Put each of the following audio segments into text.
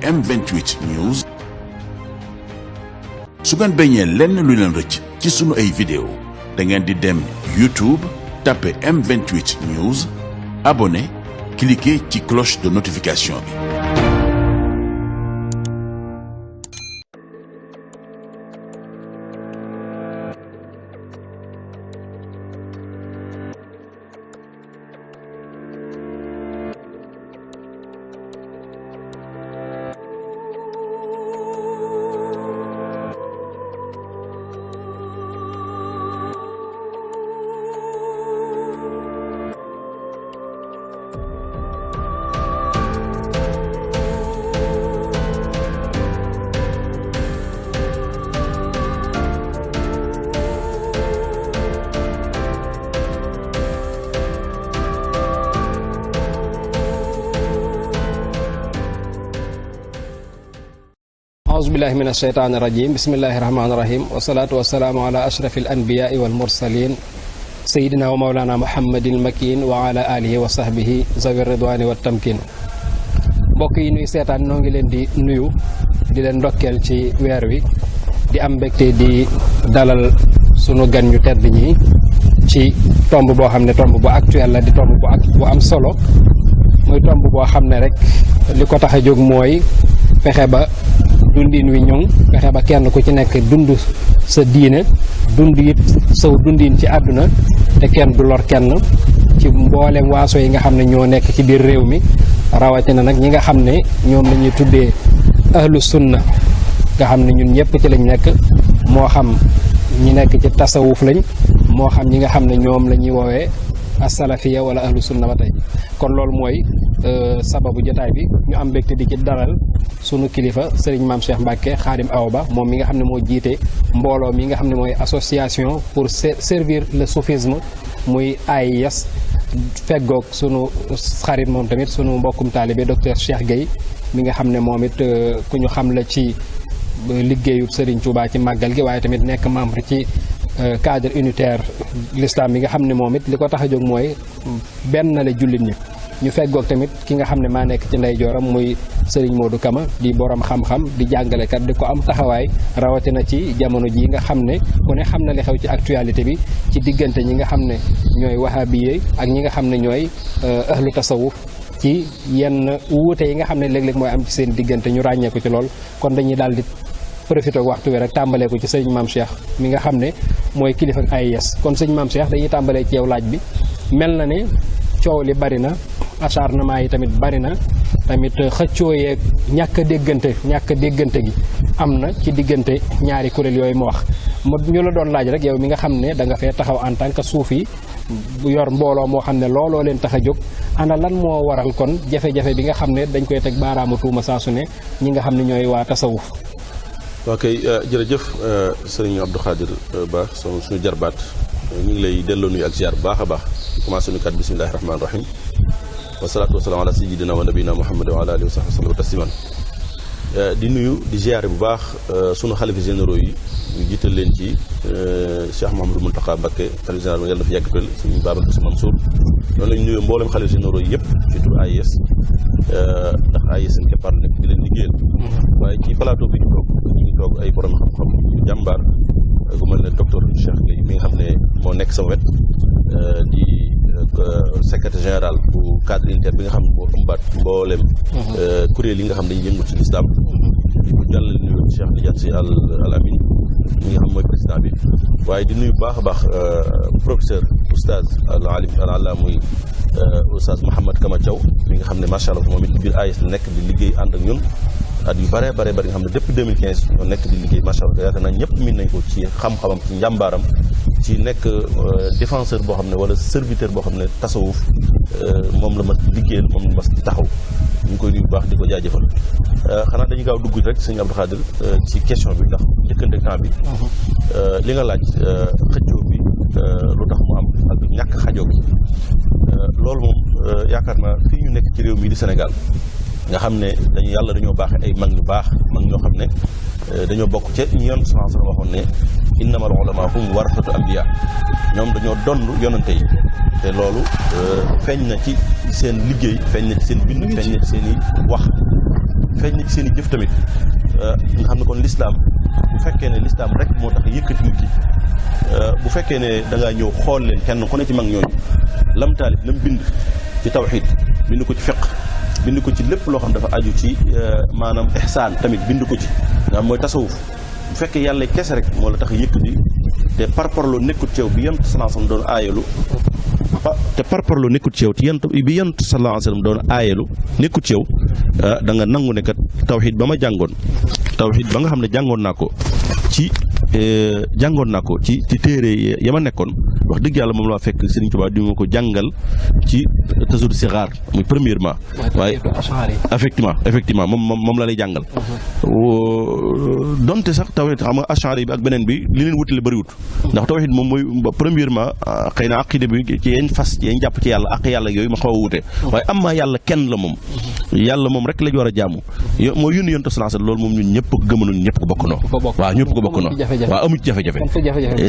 M28 News. su ngeen bañee lenn lu leen rëcc ci sunu ay vidéo da ngeen di dem YouTube tapé M28 News abonné cliquer ci cloche de notification bi. أعوذ بالله من الشيطان الرجيم بسم الله الرحمن الرحيم والصلاة والسلام على أشرف الأنبياء والمرسلين سيدنا ومولانا محمد المكين وعلى آله وصحبه ذوي الرضوان والتمكين mbokk yi nuy seetaan noo ngi leen di nuyu di leen ndokkeel ci weer wi di am mbégte di dalal sunu gan ñu tedd ñi ci tomb boo xam ne tomb bu actuel la di tomb bu am solo muy tomb boo xam ne rek li ko tax a jóg mooy fexe ba dundin wi ñoŋ fexe ba kenn ku ci nekk dund sa diine dund it saw dundin ci àdduna te kenn du lor kenn ci mboolem waaso yi nga xam ne ñoo nekk ci biir réew mi rawatina nag ñi nga xam ne ñoom la ñuy tuddee ahlu sunna nga xam ne ñun ñëpp ci lañ nekk moo xam ñi nekk ci tasawuf lañ moo xam ñi nga xam ne ñoom la ñuy woowee asalafiya wala ahlu sunna ba tey kon loolu mooy sababu jotaay bi ñu am mbégte di ci dalal sunu kilifa Serigne Mame Cheikh Mbacke Khadim Awa Ba moom mi nga xam ne moo jiite mbooloo mi nga xam ne mooy association pour servir le soufisme muy AIS feggoog sunu xarit moom tamit sunu mbokkum taalibe docteur Cheikh Gueye mi nga xam ne moom it ku ñu xam la ci liggéeyu Serigne Touba ci màggal gi waaye tamit nekk membre ci cadre unitaire l'islam bi nga xam ne moom it li ko tax a jóg mooy benn la jullit ñi ñu feggoog tamit ki nga xam ne maa nekk ci ndeyjooram muy Serigne Modou Kama di borom xam-xam di jàngalekat di ko am taxawaay rawatina ci jamono ji nga xam ne ku ne xam na li xew ci actualité bi ci diggante ñi nga xam ne ñooy wahabiye ak ñi nga xam ne ñooy ahlu tasawuf ci yenn wuute yi nga xam ne léeg-léeg mooy am ci seen diggante ñu ràññee ko ci lool kon dañuy daal di profité waxtu wi rek tàmbalee ko ci sëñ Mame Cheikh mi nga xam ne mooy kilifa AIS kon sëñ Mame Cheikh dañuy tàmbalee ci yow laaj bi mel na ne coow li bari na acharnement yi tamit bari na tamit xëccoo yeeg ñàkk a déggante gi am na ci diggante ñaari kuréel yooyu ma wax ñu la doon laaj rek yow mi nga xam ne da nga fee taxaw en tant que suufi bu yor mbooloo moo xam ne looloo leen tax a jóg ana lan moo waral kon jafe-jafe bi nga xam ne dañ koy teg baaraamu tuuma saa su ne ñi nga xam ne ñooy waa tasawuf. ok jërëjëf sëriñ Abdou Khadir Ba suñu jarbaat ñu ngi lay delloo nuyu ak ziar bu baax a baax commencé nu kat bismillahi rahmaani rahim wasalaatu wasalaam ala sayyidina wa nabiyina muhammad wa ala alihi wa sahbihi wa tasliman di nuyu di ziare bu baax sunu xalifa généraux yi ñu jiital leen ci Cheikh Mouhamadou Mountakha Mbacké xalifa général yàlla na fi yàgg pel suñu Babacar Sy Mansour noonu lañu nuyu mboolem xalifa généraux yi yëpp ci tur AIS ndax AIS seen keppaar nekk di leen liggéeyal waaye ci plateau bi ñu ngi toog ay borom xam-xam jàmbaar gu mel ne docteur Cheikh Gueye mi nga xam ne moo nekk sama wet di secrétaire général bu cadre unitaire bi nga xam ne moo ëmbaat mboolem kuréel yi nga xam ne dañuy yëngu ci l'islam bu jàllale nuyu Cheikh Tidiane Sy Al Amine mi nga xam mooy président bi waaye di nuyu baax a baax professeur oustaz al alim al allah muy oustaz Mouhamed Kama Thiaw mi nga xam ne macha allah moom it biir AIS la nekk di liggéey ànd ak ñun at yu bare nga xam ne depuis 2015 ñoo nekk di liggéey macha allah yaakaar naa ñëpp miin nañ ko ci xam-xamam ci njàmbaaram ci nekk défenseur boo xam ne wala serviteur boo xam ne tasawuf moom la ma liggéeyal moom la ma di taxaw ñu ngi koy nuyu bu baax di ko jaajëfal xanaa dañuy gaaw dugg rek sëñ Abdou Khadir ci question bi ndax njëkkante temps bi li nga laaj xëccoo bi lu tax mu am ak ñàkk xajoo bi loolu moom yaakaar naa fii ñu nekk ci réew mi di Sénégal nga xam ne dañoo baaxe ay mag ñu baax mag ñoo xam ne dañoo bokk ca ñu yoon sallallahu alayhi wa sallam waxoon ne innamal ulamaa hum warasatu anbiya ñoom dañoo donn yonante yi te loolu feeñ na ci seen liggéey feeñ na ci seen bind feeñ na ci seen i wax feeñ na ci seen i jëf tamit nga xam ne kon lislaam bu fekkee ne lislaam rek moo tax yëkkati nit ki bu fekkee ne da ngaa ñëw xool leen kenn ku ne ci mag ñooñu lam taalif lam bind ci tawxiid bind ko ci fiq bind ko ci lépp loo xam dafa aju ci maanaam ihsaan tamit bind ko ci nga xam mooy tasawuf bu fekkee yàlla kese rek moo la tax yëkkati te parparloo nekkut ci yow bi yonent sallallahu alayhi wasallam doon aayalu te parparloo nekkut ci yow te bi yonent sallallahu alayhi wasallam doon aayalu nekkut ci yow da nga nangu ne kat tawxiid ba ma jàngoon tawxiid ba nga xam ne jàngoon naa ko ci téere ya ma nekkoon wax dëgg yàlla moom laa fekk Serigne Touba di ma ko jàngal ci tasawur sixaar muy premièrement waaye effectivement moom la lay jàngal donte sax tawxiid xam nga ashari bi ak beneen bi li leen wutale bëriwut ndax tawxiid moom mooy premièrement xëy na aqida bi ci yeen fas yeen jàpp ci yàlla ak yàlla yooyu ma xaw a wute waaye am maa yàlla kenn la moom yàlla moom rek lañu war a jaamu mooy yónni yonent sallallahu alayhi wasallam loolu moom ñun ñëpp ko gëmanoon ñëpp ko bokkandoo waaw ñëpp ko bokkandoo waaw amu ci jafe-jafe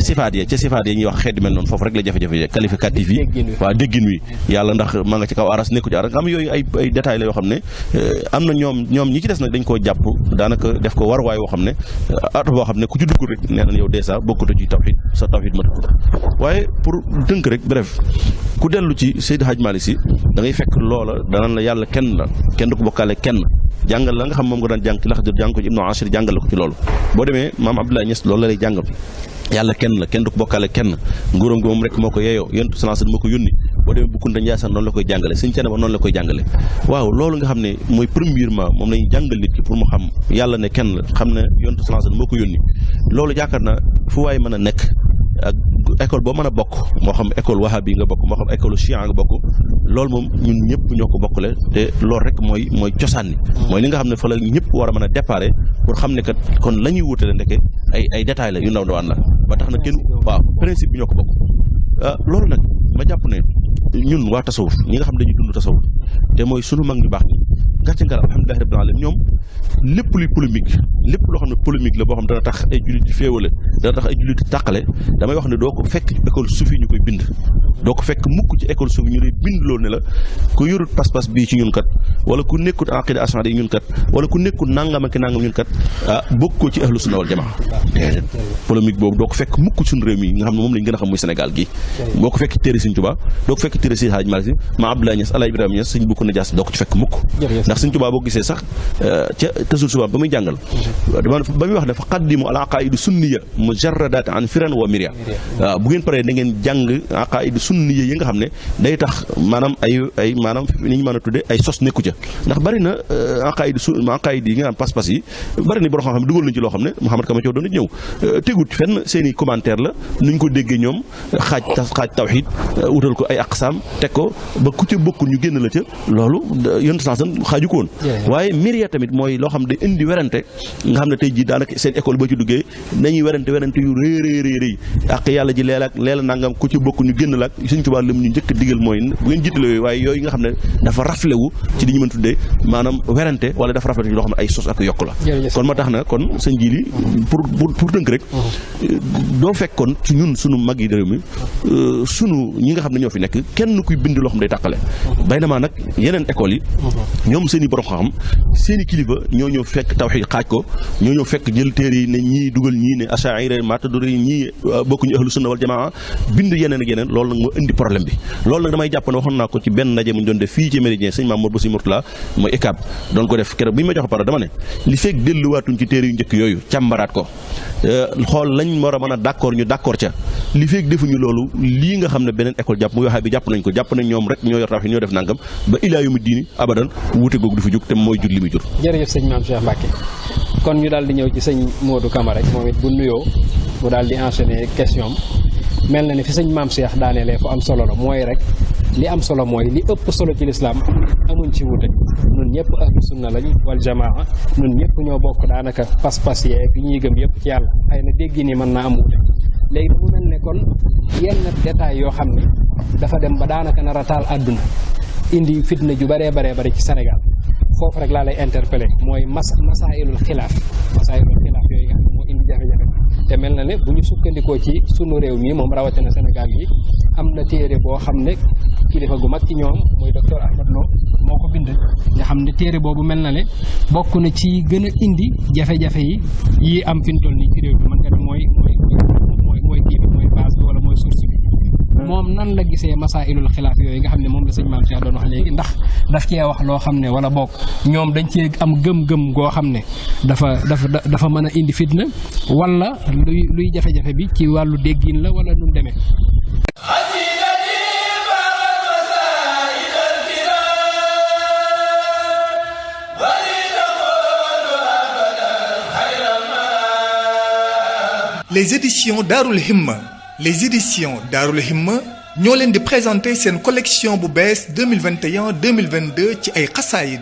sifaat yi ñuy wax xeet mel noonu foofu rek la jafe-jafe qualificatif yi waaw déggin wi yàlla ndax ma nga ci kaw aras nekku ci aras am yooyu ay détails la yoo xam ne am na ñoom ñi ci des nag dañ koo jàpp daanaka def ko war waay woo xam ne at boo xam ne ku ci dugg rek nee na yow dèjà bokkatu ci tawhid sa tawhid matut waaye pour tënk rek bref ku dellu ci Seydi Hadj Malick Sy da ngay fekk loola danaan la yàlla kenn la kenn du ko bokkaale kenn jàngal la nga xam moom nga daan jàng ci Laxdar jàng ko ci Ibnu Ashir jàngal la ko ci loolu boo demee maam Abdoulaye Niass loolu la lay jàngal yàlla kenn la kenn du ko bokkaale kenn nguuram gi moom rek moo ko yeeyoo yonent sallallahu alayhi wasallam moo ko yónni boo demee Bukkunta Njaasaan noonu la koy jàngale Sëñ Thiénaba noonu la koy jàngale waaw loolu nga xam ne mooy premièrement moom lañuy jàngal nit ki pour mu xam yàlla ne kenn la xam ne yonent sallallahu alayhi wasallam moo ko yónni loolu yaakaar na fu waay mën a nekk ak école boo mën a bokk moo xam école wahabi nga bokk moo xam école chia nga bokk loolu moom ñun ñëpp ñoo ko bokkale te loolu rek mooy cosaan ni mooy li nga xam ne fa la ñëpp war a mën a déparé pour xam ne kat kon la ñuy wutale ndeke ay détails la yu ndaw ndawaan la ba tax na kenn waaw principe bi ñoo ko bokk loolu nag ma jàpp ne ñun waa tasawuf ñi nga xam ne dañuy dund tasawuf te mooy sunu mag ñu baax ñi gàcce ngar alhamdulillahi rabbil alamin ñoom lépp luy polémique lépp loo xam ne polémique la boo xam dana tax ay jullit féewale dana tax ay jullit tàqale damay wax ne doo ko fekk école sufi ñu koy bind doo ko fekk mukk ci école sufi ñu lay bind loolu ne la ku yorut pas-pas bii ci ñun kat wala ku nekkut aqida ashari yi ñun kat wala ku nekkut nangam ak nangam ñun kat bokkoo ci ahlu sunna wal jamaa polémique boobu doo ko fekk mukk suñu réew mi nga xam ne moom lañ gën a xam muy Sénégal gi boo ko fekk téere Sëñ Tuubaa doo ko fekk téere Seydi Hadji Malick Sy ma Abdoulaye Niass Alaye Ibrahima Niass Sëñ Bukkunta Njaasaan doo ko ci fekk mukk ndax Sëñ Tuubaa boo gisee sax ca tasul suba ba muy jàngal ba muy wax dafa qaddimu al aqaidu sunniya mujarradat an firan wa miria waaw bu ngeen paree da ngeen jàng aqaidu sunniya yi nga xam ne day tax maanaam ay maanaam ni ñu mën a tudde ay sos nekku ca ndax bari na aqaid yi nga xam pas-pas yi bari na boo xam ne dugal nañu ci loo xam ne Mouhamed Kama Thiaw doon ñëw tegut fenn seen i commentaire la nuñ ko déggee ñoom xaaj tawhid wutal ko ay aqsaam teg ko ba ku ca bokkul ñu génn la ca loolu yonent sansan xaaju ko woon waaye miria tamit mooy loo xam ne indi werante nga xam ne tey jii daanaka seen école boo ci duggee nañuy werante yu rëy ak yàlla ji leela nangam ku ci bokk ñu génn la ak Sëñ Tuubaa lim ñu njëkk digal mooy bu ngeen jiitale yooyu waaye yooyu nga xam ne dafa raflewu ci li ñu mën tuddee maanaam werante wala dafa rafle ci loo xam ne ay sos ak yokk la kon ma tax na kon sëñ ji li pour tënk rek doo fekk kon ci ñun sunu mag yi réew mi sunu ñi nga xam ne ñoo fi nekk kenn kuy bind loo xam day tàqale bay na maa nag yeneen école yi ñoom seen i borom xam seen i kilifa ñoo ñëw fekk tawhid xaaj ko ñoo ñëw fekk jël téere yi ne ñii dugal ñii ne ash'ari maturiidi ñii bokkuñu ahlu sunna wal jamaa bind yeneen ak yeneen loolu nag moo indi problème bi loolu nag damay jàpp ne waxoon naa ko ci benn ndaje mu ñu doon def fii ci Méridien sëñ Mamour Boussy Mourtala mooy ECAB doon ko def keroog bi ñu ma jox pare dama ne li fekk delluwaatuñ ci téere yu njëkk yooyu càmbaraat ko xool lañ war a mën a d'accord ñu d'accord ca li fekk defuñu loolu lii nga xam ne beneen école jàpp muy waxee bi jàpp nañ ko jàpp nañ ñoom rek ñoo yor tawhid ñoo def nangam ba ilaa yawmi diini abadan wuute googu du fi jóg te mooy jur li muy jur. jërëjëf sëñ Mame Cheikh Mbacke kon ñu daal di ñëw ci sëñ Modou Camara rek moom it bu nuyoo mu daal di enchaîner question mel na ne fi sëñ Mame Cheikh daaneelee fu am solo la mooy rek li am solo mooy li ëpp solo ci lislaam amuñ ci wuute ñun ñëpp ahlu sunna lañ wal jamaa ñun ñëpp ñoo bokk daanaka pas-pas yee bi ñuy gëm yëpp ci yàlla xëy na dégg ni mën naa am wuute léegi mu mel ne kon yenn détails yoo xam ne dafa dem ba daanaka nar a taal àdduna indi fitna ju baree bari ci Sénégal foofu rek laa lay interpellé mooy masaayilul xilaaf yooyu nga xam ne moo indi jafe-jafe te mel na ne bu ñu sukkandikoo ci sunu réew mi moom rawatina Sénégal yi am na téere boo xam ne kilifa gu mag ci ñoom muy docteur Ahmad Lo moo ko bind nga xam ne téere boobu mel na ne bokk na ci gën a indi jafe-jafe yi am fi mu toll nii ci réew bi man nga ne mooy kii bi mooy base bi wala mooy source bi moom nan la gisee masailul xilaaf yooyu nga xam ne moom la sëñ Maam Cheikh doon wax léegi ndax daf cee wax loo xam ne wala boog ñoom dañ cee am gëm-gëm goo xam ne dafa mën a indi fitna wala luy jafe-jafe bi ci wàllu déggin la wala nu mu demee. Les éditions Darul Himma ñoo leen di présenter seen collection bu bees 2021-2022 ci ay xasaayid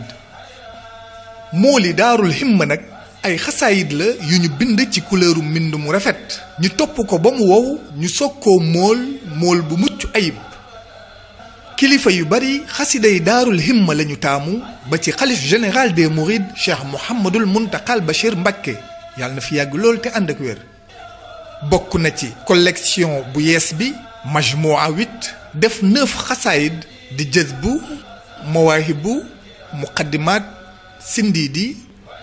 mooli Daarul Himma nag ay xasaayid la yu ñu bind ci couleuru mbind mu rafet ñu topp ko ba mu wow ñu soog koo mool bu mucc ayib kilifa yu bari xasiday Daarul Himma lañu taamu ba ci xalif général des mourides Cheikh Mouhamadul Muntaqa Bachir Mbacké yàlla na fi yàgg lool te ànd ak wér bokk na ci collection bu yees bi majmua 8 def 9 xasaayid di jazbu mawaahibu muqaddimaat sindiidi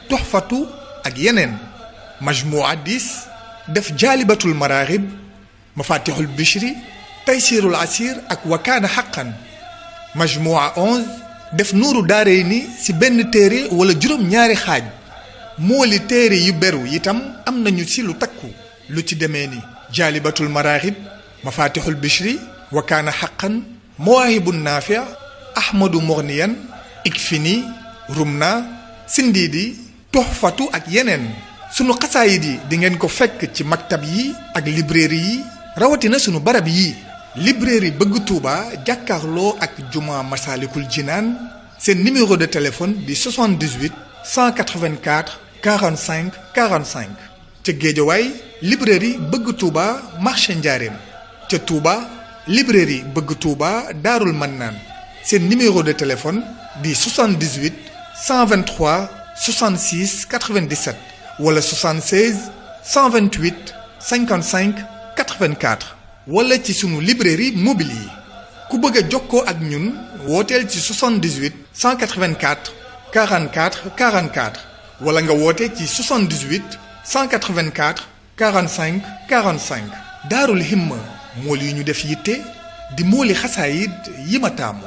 tuxfatu ak yeneen majmua 10 def jaalibatul maraaxib mafatixul bishri taysirul asir ak wakaana xaqan majmua 11 def nuuru daareyni ci benn téere wala juróom-ñaari xaaj mooli téere yu beru itam am nañu ci lu takku lu ci demee ni jaalibatul maraaxib mafatixul bishri wakaana xaqan mawaahibu naafi ahmadu morniyan ikfini rumna sindiidi tuxfatu ak yeneen sunu xasaayid yi di ngeen ko fekk ci maktab yi ak librairie yi rawatina sunu barab yi librairie bëgg Touba jàkkaarloo ak juma Masalikul Jinaan seen numéro de téléphone di 78 184 45 45 ca Géejawaay librairie bëgg Touba marché Njaareem ca Touba librairie bëgg Touba Daarul Mannaan seen numéro de téléphone di 78 123 66 97 wala 76 128 55 84 wala ci sunu librairie mobile yi ku bëgg a jokkoo ak ñun wooteel ci 78 184 44 44 wala nga woote ci 78 184 45 45 Daarul Himma mool yi ñu def yitte di mooli xasaayid yi ma taamu.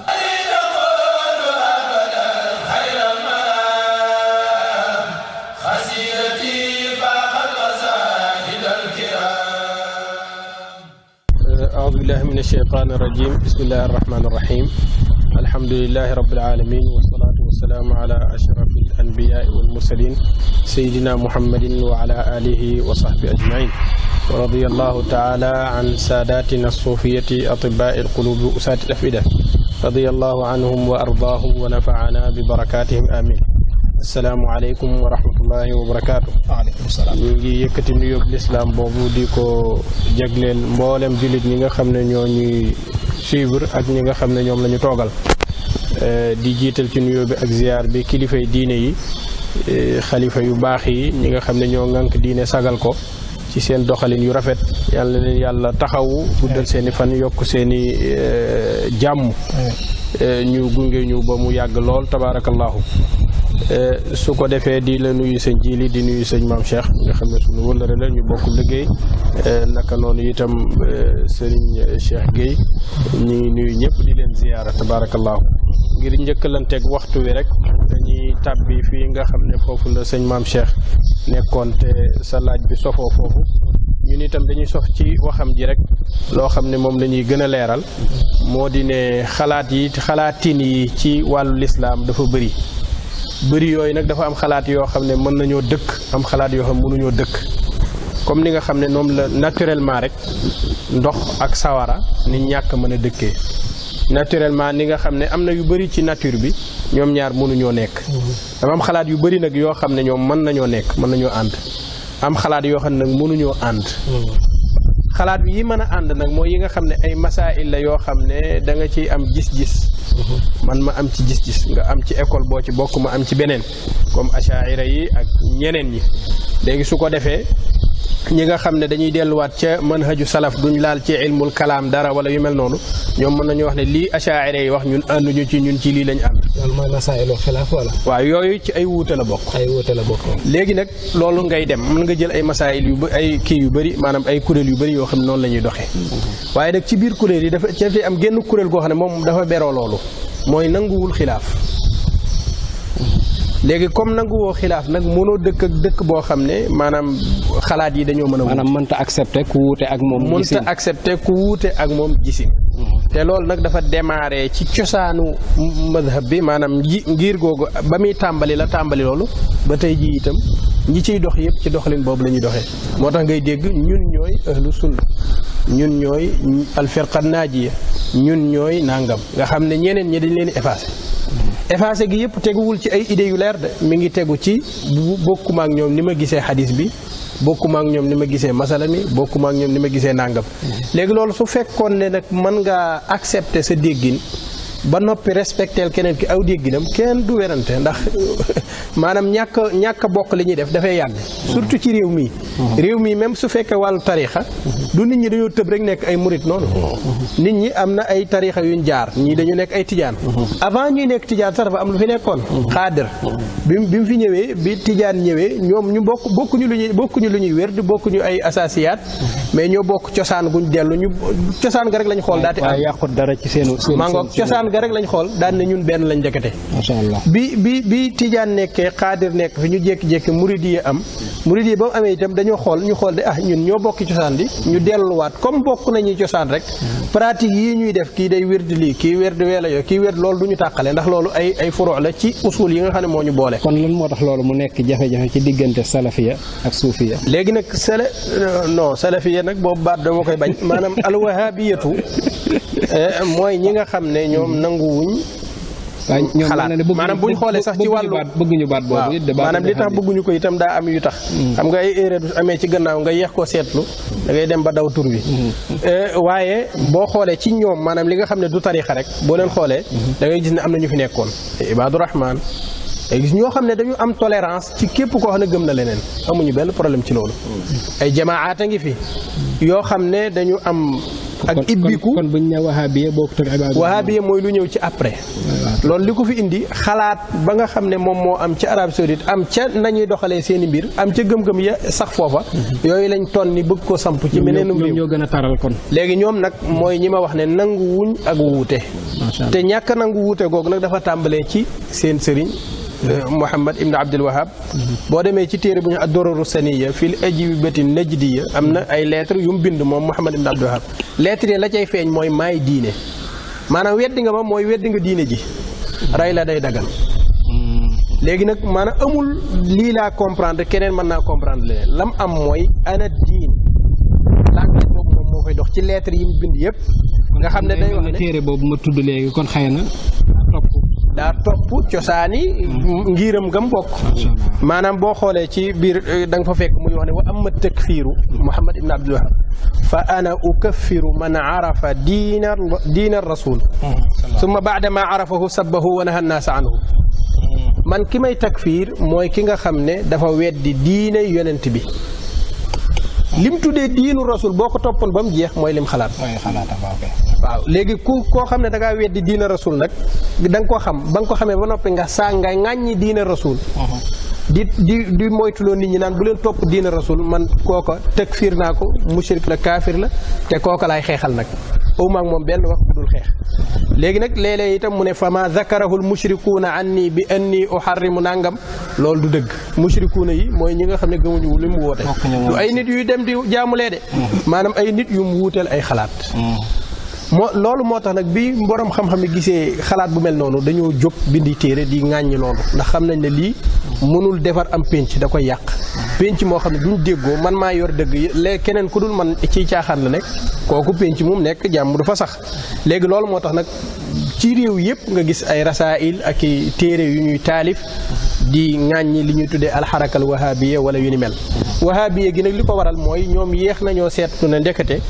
أعوذ بالله من الشيطان الرجيم بسم الله الرحمن الرحيم الحمد لله رب العالمين والصلاة والسلام على أشرف الأنبياء والمرسلين سيدنا محمد وعلى آله وصحبه أجمعين ورضي الله تعالى عن ساداتنا الصوفية أطباء القلوب وأساة الأفئدة رضي الله عنهم وأرضاهم ونفعنا ببركاتهم آمين السلام عليكم ورحمة الله وبركاته. waaleykum salaam. ñu ngi yëkkati nuyoo l'islam boobu di ko jagleel mboolem jullit ñi nga xam ne ñoo ñuy suivre ak ñi nga xam ne ñoom la ñu toogal di jiital ci nuyoo bi ak ziar bi kilifay diine yi xalifa yu baax yi ñi nga xam ne ñoo ŋànk diine sagal ko ci seen doxalin yu rafet yàlla leen yàlla taxawu guddal seeni fan yokk seeni jàmm ñu gunge ñu ba mu yàgg lool tabaarakallahu su ko defee di la nuyu sëñ Jili di nuyu sëñ Maam Cheikh nga xam ne suñu wëllëre la ñu bokk liggéey naka noonu itam sëriñ Cheikh Gueye ñu ngi nuyu ñëpp di leen ziyaara tabarakallahu ngir njëkkalanteeg waxtu wi rek dañuy tàbbi fii nga xam ne foofu la sëñ Maam Cheikh nekkoon te sa laaj bi sofoo foofu ñun itam dañuy sof ci waxam ji rek loo xam ne moom lañuy gën a leeral moo di ne xalaatin yi ci wàllu lislaam dafa bëri yooyu nag dafa am xalaat yoo xam ne mën nañoo dëkk am xalaat yoo xam ne mënuñoo dëkk comme ni nga xam ne moom la naturellement rek ndox ak sawara ni ñàkk mën a dëkkee naturellement ni nga xam ne am na yu bëri ci nature bi ñoom ñaar mënuñoo nekk dafa am xalaat yu bëri nag yoo xam ne ñoom mën nañoo nekk mën nañoo ànd am xalaat yoo xam ne nag mënuñoo ànd xalaat bi yi mën a ànd nag mooy yi nga xam ne ay masail la yoo xam ne da nga ciy am gis-gis man ma am ci gis-gis nga am ci école boo ci bokk ma am ci beneen comme achaira yi ak ñeneen ñi léegi su ko defee ñi nga xam ne dañuy delluwaat ca manhaju salaf duñ laal ci ilmul kalaam dara wala yu mel noonu ñoom mën nañu wax ne lii achaira yi wax ñun ànduñu ci ñun ci lii lañ ànd. loolu mooy masaa'ilu xilaaf wala. waaw yooyu ci ay wuute la bokk. ay wuute la bokk. léegi nag loolu ngay dem mën nga jël ay masaayil ay kii yu bëri maanaam ay kuréel yu bëri yoo xam ne noonu la ñuy doxee. waaye nag ci biir kuréel yi dafa ci am genn kuréel goo xam ne moom dafa beroo loolu mooy nanguwul xilaaf. léegi comme nangu woo xilaaf nag mënoo dëkk ak dëkk boo xam ne maanaam xalaat yi dañoo mën a. maanaam mënta accepter ku wuute ak moom. gisin mënta accepter ku wuute ak moom gisin. te loolu nag dafa démarré ci cosaanu madhab bi maanaam ngir googu ba muy tàmbali la tàmbali loolu ba tey jii itam ñi ciy dox yëpp ci doxalin boobu la ñuy doxee. moo tax ngay dégg ñun ñooy ahlu sunna ñun ñooy alfirqa naajiya ñun ñooy nangam nga xam ne ñeneen ñi dañ leen di effacé gi yëpp teguwul ci ay idées yu leer de mi ngi tegu ci bokkuma ak ñoom ni ma gisee xadis bi bokkuma ak ñoom ni ma gisee masala mi bokkuma ak ñoom ni ma gisee nàngam léegi loolu su fekkoon ne nag mën ngaa accepter sa déggin ba noppi respecteel keneen ki aw dégginam kenn du werante ndax maanaam ñàkk bokk li ñuy def dafay yàgg surtout ci réew mi même su fekkee wàllu tarixa du nit ñi dañoo tëb rek nekk ay murit noonu nit ñi am na ay tarixa yuñ jaar ñii dañu nekk ay tijaan avant ñuy nekk tijaan sax dafa am lu fi nekkoon xaadir bi mu fi ñëwee bi tijaan ñëwee ñoom ñu bokkuñu lu ñuy wér di bokkuñu ay asasiyaat mais ñoo bokk cosaan guñ dellu ñu cosaan ga rek lañ xool daati am yàqut dara ci seenu mangoog cosaan ga rek lañ xool daan ne ñun benn lañ njëkkate masha Allah bi tijaan nekkee xaadir nekk fi ñu jékki-jékki murid ba mu amee itam dañoo ñu xool de ñun ñoo bokki cosaan di ñu delluwaat comme bokk nañuy cosaan rek pratique yi ñuy def kii day wérdi lii kii wérdi weela yo kii wérdi loolu du ñu tàqale ndax loolu ay furu la ci usul yi nga xam ne moo ñu boole. kon lan moo tax loolu mu nekk jafe-jafe ci diggante salafiya ak suufiya léegi nag salafiya nag boobu baat dama koy bañ maanaam alwahabiyatu mooy ñi nga xam ne ñoom nanguwuñ xalaat maanaam buñ xoolee sax ci wàllu bëgguñu baat boobu maanaam li tax bëgguñu ko itam daa am yu tax xam nga ay erreur amee ci gannaaw nga yeex koo seetlu da ngay dem ba daw tur bi waaye boo xoolee ci ñoom maanaam li nga xam ne du tarixa rek boo leen xoolee da ngay gis ne am na ñu fi nekkoon Ibaadu Rahmaan ay gis ñoo xam ne dañu am tolérance ci képp koo xam ne gëm na leneen amuñu benn problème ci loolu ay jamaat a ngi fi yoo xam ne dañu am ak ibbiku kon buñ ne wahabiya bokk tak ibaadu wahabiya mooy lu ñëw ci après loolu li ko fi indi xalaat ba nga xam ne moom moo am ca Arabie Saoudite am ca nañuy doxalee seeni mbir am ca gëm-gëm ya sax foofa yooyu lañ ton ni bëgg ko samp ci meneenum réew ñoo gën a taral kon léegi ñoom nag mooy ñi ma wax ne nangu wuñ ak wuute te ñàkk nangu wuute googu nag dafa tàmbalee ci seen sëriñ Muhammad ibn Abdul Wahab boo demee ci téere bu ñu ad-Duraru Saniya fil ajwibati najdiya am na ay lettres yu mu bind moom Muhammad ibn Abdul Wahab lettres yi la cay feeñ mooy maay diine maanaam weddi nga ma mooy weddi nga diine ji rey la day dagal léegi nag maanaam amul lii laa comprendre keneen mën naa comprendre leneen lam am mooy ana diin langue boobu moom moo koy dox ci lettres yi mu bind yëpp nga xam ne day wax ne téere boobu ma tudd léegi kon xëy na daa topp cosaani ngiiram gam bokk maanaam boo xoolee ci biir da nga fa fekk muy wax ne wa amma takfiiru Muhammad ibn Abdul Wahab fa ana ukaffiru man arafa diina rasul summa baada ma arafahu sabbahu wa naha naasa anhu man ki may takfiir mooy ki nga xam ne dafa weddi diine yonent bi lim tuddee diinu rasul boo ko toppoon ba mu jeex mooy lim xalaat waaw léegi koo xam ne da ngaa weddi diina rasul nag da nga ko xam ba nga ko xamee ba noppi nga nga ŋàññi diina rasul di moytuloo nit ñi naan bu leen topp diina rasul man kooka takfiir naa ko mushrik la kaafir la te kooka laay xeexal nag awma ak moom benn wax bu dul xeex léegi nag léeg-léeg itam mu ne fa ma zakarahu l mushrikuuna anni bi anni uharrimu nangam loolu du dëgg mushrikuuna yi mooy ñi nga xam ne gëmuñu li mu woote du ay nit yuy dem di jaamulee de maanaam ay nit yu mu wuuteel ay xalaat loolu moo tax nag bi borom xam-xam yi gisee xalaat bu mel noonu dañoo jóg bindi téere di ŋàññi loolu ndax xam nañ ne lii mënul defar am pénc da koy yàq pénc moo xam ne duñ déggoo man maa yor dëgg léegi keneen ku dul man ci caaxaan la nekk kooku pénc moom nekk jàmm du fa sax léegi loolu moo tax nag ci réew yëpp nga gis ay rasail ak i téere yu ñuy taalif di ŋàññi li ñuy tuddee alxarakal wahabiya wala yu ni mel wahabiya gi nag li ko waral mooy ñoom yéex nañoo seetlu ne ndekete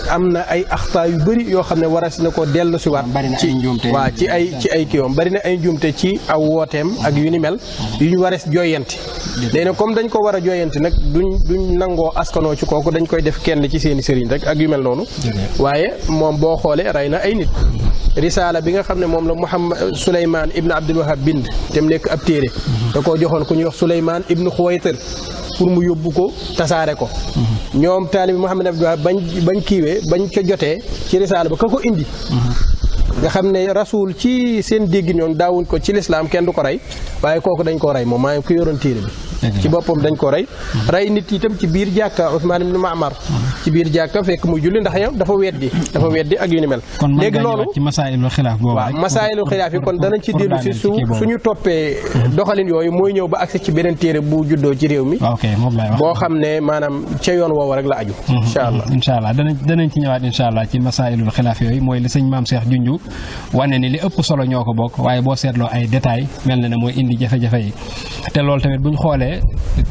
am na ay axtaa yu bëri yoo xam ne waras na ko dellu si waat ci ay kiiwam bari na ay njuumte ci aw wooteem ak yu ni mel yu ñu wares jooyanti léegi nag comme dañ ko war a jooyanti nag duñ nangoo askanoo ci kooku dañ koy def kenn ci seeni sëriñ rek ak yu mel noonu waaye moom boo xoolee rey na ay nit risaala bi nga xam ne moom la Muhammad Suleymaan ibn Abdul Wahab bind te mu nekk ab téere da koo joxoon ku ñuy wax Suleymaan ibn Xuwaytar pour mu yóbbu ko tasaare ko ñoom taalibi Muhammad Abdul Wahab bañ kiiwee bañ ca jotee ci risaala ba ka ko indi nga xam ne rasul ci seen dégg ñoom daawuñ ko ci lislaam kenn du ko rey waaye kooku dañ koo rey moom maa ngi ko yoroon téere bi ci boppam dañ ko rey nit itam ci biir jàkka Usmaan ibn Ma'mar ci biir jàkka fekk muy julli ndax yow dafa weddi ak yu ni mel léegi loolu ci masaayilu xilaaf boobu waaw masaayilu xilaaf yi kon danañ ci dellu si suñu toppee doxalin yooyu mooy ñëw ba agsi ci beneen téere bu juddoo ci réew mi boo xam ne maanaam ca yoon woowu rek la aju incha allah danañ ci ñëwaat incha allah ci masaayilul xilaaf yooyu mooy li sëñ Maam Cheikh junju wane ni li ëpp solo ñoo ko bokk waaye boo seetloo ay détails mel na ne mooy indi jafe-jafe yi te loolu tamit bu ñu xoolee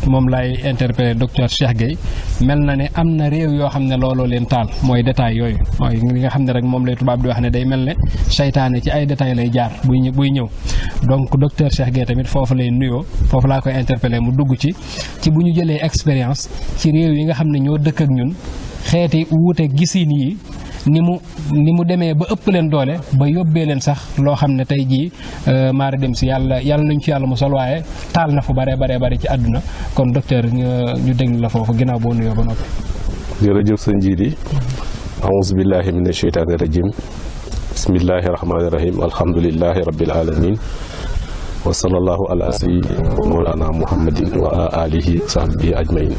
moom lay interpellé docteur Cheikh Gueye mel na ne am na réew yoo xam ne looloo leen taal mooy détails yooyu mooy li nga xam ne rek moom lay tubaab di wax ne day mel ne seytaane ci ay détails lay jaar buy ñëw donc docteur Cheikh Gueye tamit foofu lay nuyoo foofu laa koy interpellé mu dugg ci bu ñu jëlee expérience ci réew yi nga xam ne ñoo dëkk ak ñun xeeti wuute gisiin yi ni mu demee ba ëpp leen doole ba yóbbee leen sax loo xam ne tey jii maara dem si yàlla nañu ci yàlla musal waaye taal na fu bare ci àdduna kon docteur ñu déglu la foofu ginnaaw boo nuyoo ba noppi. jërëjëf sëñ Jiidi aouzu billahi mina sheytaani rajim bismillahi rahmaani rahim alhamdulillahi rabbil alamin wa sallallahu ala sayyidina mawlana muhammadin wa alihi sahbihi ajmain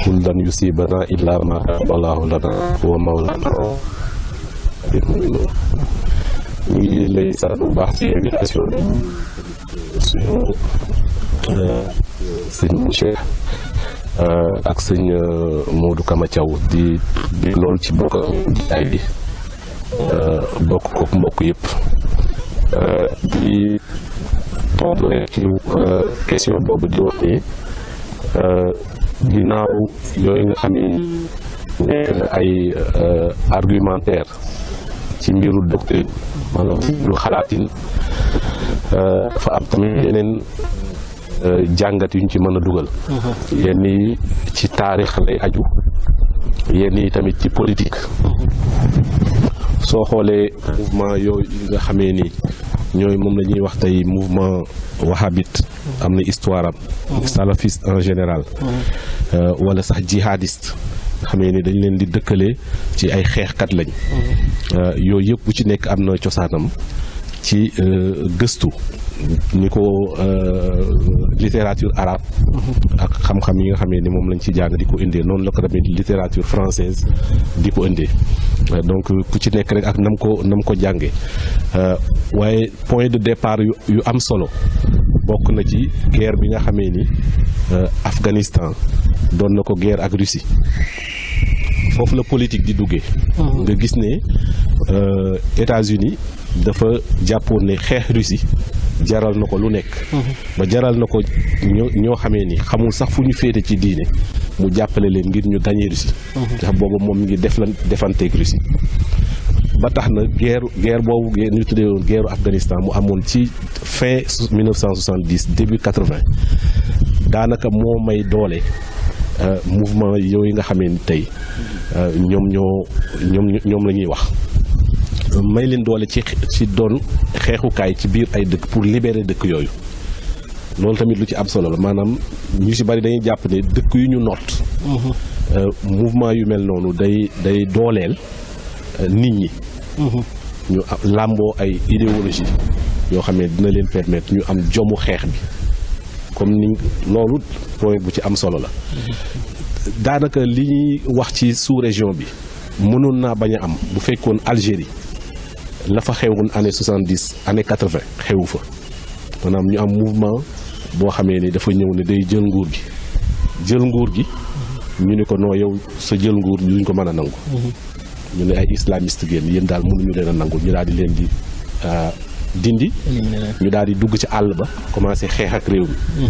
kul lan yusibana illa ma kataballahu lana wa mawlana ñu ngi lay sant bu baax ci invitation suñu sëñ Cheikh ak sëñ Modou Kama Thiaw di lool ci bokk jaay bi bokk ko mbokk yëpp di tontu rek ci question boobu di wax ni ginnaaw yooyu nga xam ne nekk na ay argumentaire ci mbiru doctrine maanaam ci mbiru xalaatin dafa am tamit yeneen jàngat yuñ ci mën a dugal yenn yi ci taarix lay aju yenn yi tamit ci politique soo xoolee mouvement yooyu nga xamee ni ñooy moom la ñuy wax tey mouvement wahhabite am na histoire am salafiste en général wala sax jihadiste nga xamee ni dañ leen di dëkkale ci ay xeexkat lañ yooyu yëpp bu ci nekk am na cosaanam ci gëstu ni ko littérature arabe ak xam-xam yi nga xamee ni moom lañ ci jàng di ko indee noonu la ko tamit littérature française di ko indee donc ku ci nekk rek ak nam ko jànge waaye point de départ yu am solo bokk na ci guerre bi nga xamee ni Afghanistan doon na ko guerre ak Russie foofu la politique di duggee nga gis ne États-Unis dafa jàppoon ne xeex Russie jaral na ko lu nekk ba jaral na ko ñoo xamee ni xamul sax fu ñu féete ci diine mu jàppale leen ngir ñu gagné Russie ndax booba moom mi ngi defanteeg Russie ba tax na guerre boobu ñu tuddee woon guerre Afghanistan mu amoon ci fin 1970 début 80 daanaka moo may doole mouvement yooyu nga xamee ni tey ñoom la ñuy wax may leen doole ci doon xeexukaay ci biir ay dëkk pour libérer dëkk yooyu loolu tamit lu ci am solo la maanaam ñu ci bari dañuy jàpp ne dëkk yu ñu noot mouvement yu mel noonu day dooleel nit ñi ñu làmboo ay idéologie yoo xam ne dina leen permettre ñu am jomu xeex bi comme ni loolu point bu ci am solo la daanaka li ñuy wax ci sous-région bi mënoon naa bañ a am bu fekkoon Algérie la fa xewoon année 70 année 80 xewu fa maanaam ñu am mouvement boo xamee ni dafa ñëw ne day jël nguur gi ñu ne ko noo yow sa jël nguur gi duñ ko mën a nangu ñu ne ay islamiste génn yéen daal mënuñu leen a nangu ñu daal di leen di dindi ñu daal di dugg ci àll ba commencé xeex ak réew mi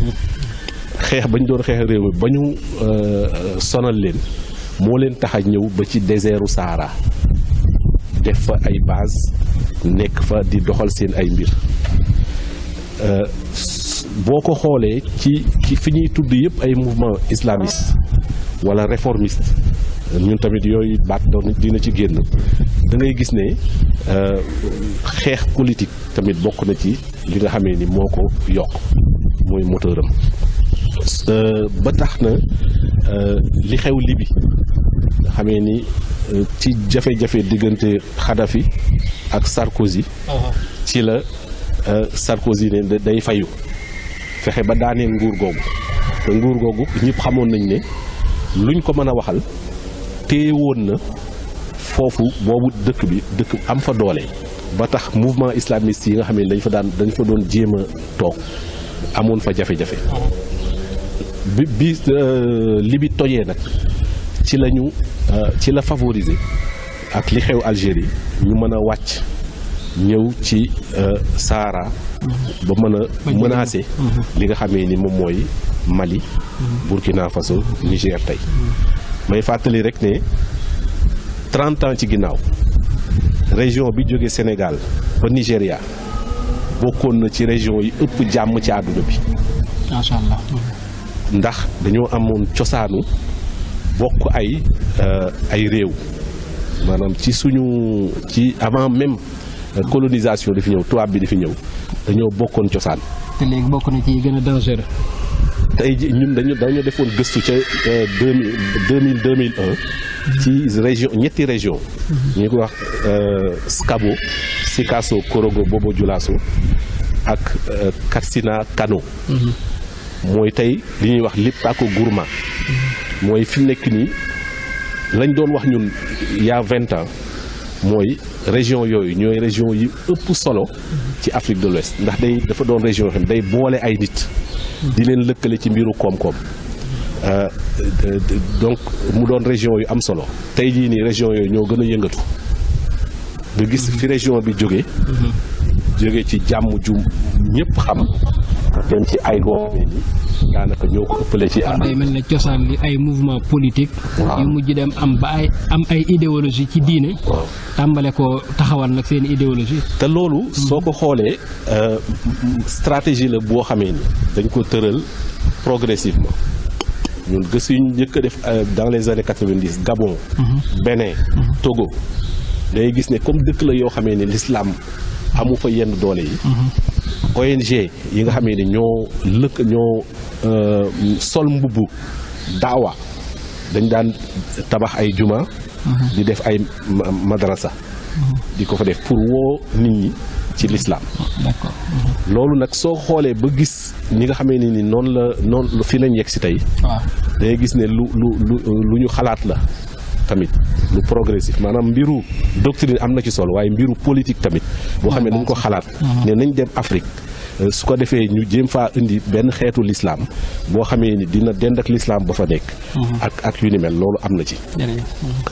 xeex bañ doon xeex ak réew mi ba ñu sonal leen moo leen tax a ñëw ba ci désertu Sahara def fa ay base nekk fa di doxal seen ay mbir boo ko xoolee ci fi ñuy tudd yëpp ay mouvement islamiste wala réformiste ñun tamit yooyu baat doon dina ci génn da ngay gis ne xeex politique tamit bokk na ci li nga xamee ni moo ko yokk mooy moteur am ba tax na li xew Libi nga xamee ni ci jafe-jafe diggante Kadhafi ak Sarkozy ci la Sarkozy ne day fayu fexe ba daaneel nguur googu te nguur googu ñëpp xamoon nañ ne luñ ko mën a waxal téye woon na foofu boobu dëkk am fa doole ba tax mouvement islamiste yi nga xam ne dañ fa doon jéem a toog amoon fa jafe-jafe bi Libi tojee nag ci la favoriser ak li xew Algérie ñu mën a wàcc ñëw ci Sahara ba mën a menacer li nga xamee ni moom mooy Mali Burkina Faso Niger tey may fàttali rek ne 30 ans ci ginnaaw région bi jóge Sénégal ba Nigéria bokkoon na ci région yi ëpp jàmm ci àdduna bi macha allah ndax dañoo amoon cosaanu bokk ay réew maanaam ci avant même colonisation di fi ñëw tubaab bi di fi ñëw dañoo bokkoon cosaan. te léegi bokk na ci gën a dangereux. tey ji ñun dañoo defoon gëstu ca 2001 ci région ñetti région ñu ko wax Skabo Sikasso Korogo Bobo Dioulasso ak Katsina Kano mooy tey li ñuy wax Liptako Gourma mooy fi mu nekk nii lañ doon wax ñun il y a 20 ans mooy région yooyu ñooy région yi ëpp solo ci Afrique de l'Ouest ndax dafa doon région yoo xam day boole ay nit di leen lëkkale ci mbiru koom-koom donc mu doon région yu am solo tey jii nii région yooyu ñoo gën a yëngatu nga gis fi région bi jóge ci jàmm ju ñëpp xam dem ci ay gox yi daanaka ñoo ko ëppale ci àll. day mel ne cosaan li ay mouvement politique. yu mujj dem am ba am ay idéologie ci diine. tàmbale ko taxawal nag seen idéologie. te loolu soo ko xoolee stratégie la boo xamee ni dañ ko tëral progressivement ñun gëstu yu ñu njëkk a def dans les années 90 Gabon. Bénin Togo day gis ne comme dëkk la yoo xamee ne l'islam amu fa yenn doole yi. ONG yi nga xamee ne ñoo sol mbubbu daawa dañ daan tabax ay juma di def ay madrasa di ko fa def pour woo nit ñi ci l'islam. D'accord. loolu nag soo xoolee ba gis ñi nga xamee ne ni noonu fi lañ yegg si tey. waaw dangay gis ne lu ñu xalaat la tamit lu progressif maanaam mbiru doctrine am na ci solo waaye mbiru politique tamit boo xam ne dañ ko xalaat ne nañ dem Afrique su ko defee ñu jéem faa indi benn xeetu l'islam boo xamee ni dina dend ak l'islam ba fa nekk ak yu ni mel loolu am na ci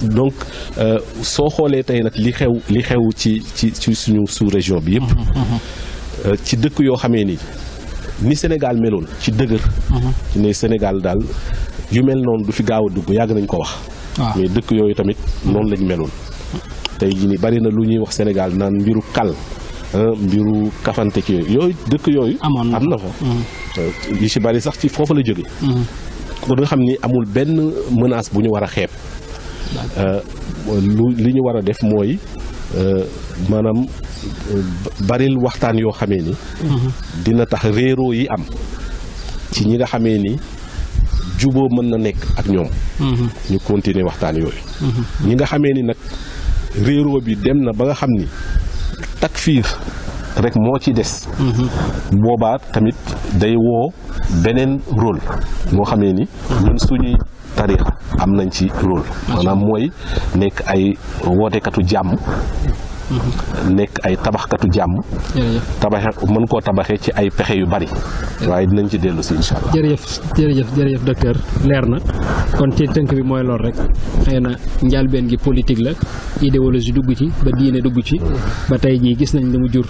donc soo xoolee tey nag li xew ci suñu sous-région bi yëpp ci dëkk yoo xamee ni Sénégal meloon ci dëgër ne Sénégal daal yu mel noonu du fi gaaw a dugg yàgg nañ ko wax mais dëkk yooyu tamit noonu lañ meloon tey jii ni bari na lu ñuy wax Sénégal naan mbiru kal mbiru kafante ki yooyu dëkk yooyu am na fa yu ci bari sax ci foofu la jóge kon nga xam ni amul benn menace bu ñu war a xeeb li ñu war a def mooy maanaam baril waxtaan yoo xamee ni dina tax réeroo yi am ci ñi nga xamee ni juboo mën na nekk ak ñoom ñu continuer waxtaan yooyu ñi nga xamee ni nag réeroo bi dem na ba nga xam ni takfiir rek moo ci des boobaa tamit day woo beneen rôle moo xamee ni ñun suñuy tarixa am nañ ci rôle maanaam mooy nekk ay wootekatu jàmm nekk ay tabaxkatu jàmm mën koo tabaxee ci ay pexe yu bari waaye dinañ ci dellu si incha allah. jërëjëf docteur leer na kon ci tënk bi mooy lool rek xëy na njàlbeen gi politique la idéologie dugg ci ba diine dugg ci ba tey jii gis nañ li mu jur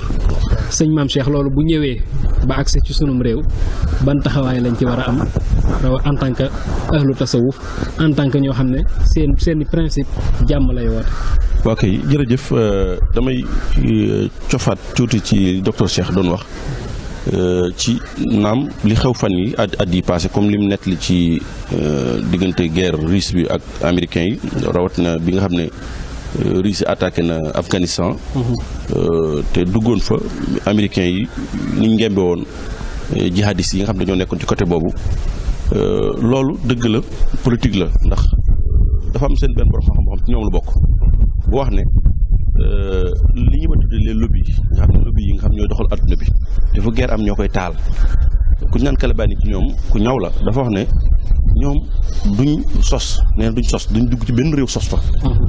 sëñ Maam Cheikh loolu bu ñëwee ba agsi ci sunum réew ban taxawaay lañ ci war a am en tant que ahlu tasawuf en tant que ñoo xam ne seen principe jàmm lay woote. waa kay jërëjëf damay cofaat tuuti ci docteur Cheikh doon wax ci naam li xew fan yi at yi passé comme lim nett li ci diggante guerre russe bi ak américain yi rawatina bi nga xam ne Russie attaqué na Afghanistan te duggoon fa américain yi niñ ngembe woon jihadistes yi nga xam ne dañoo nekkoon ci côté boobu loolu dëgg la politique la ndax dafa am seen benn borom xam-xam boo xam ci ñoom la bokk bu wax ne li ñu ma tuddee les lobby nga xam ne lobby yi nga xam ñooy doxal adduna bi te fu guerre am ñoo koy taal ku ñu naan Kalabani ci ñoom ku ñaw la dafa wax ne ñoom duñ sos nee na duñ sos duñ dugg ci benn réew sos fa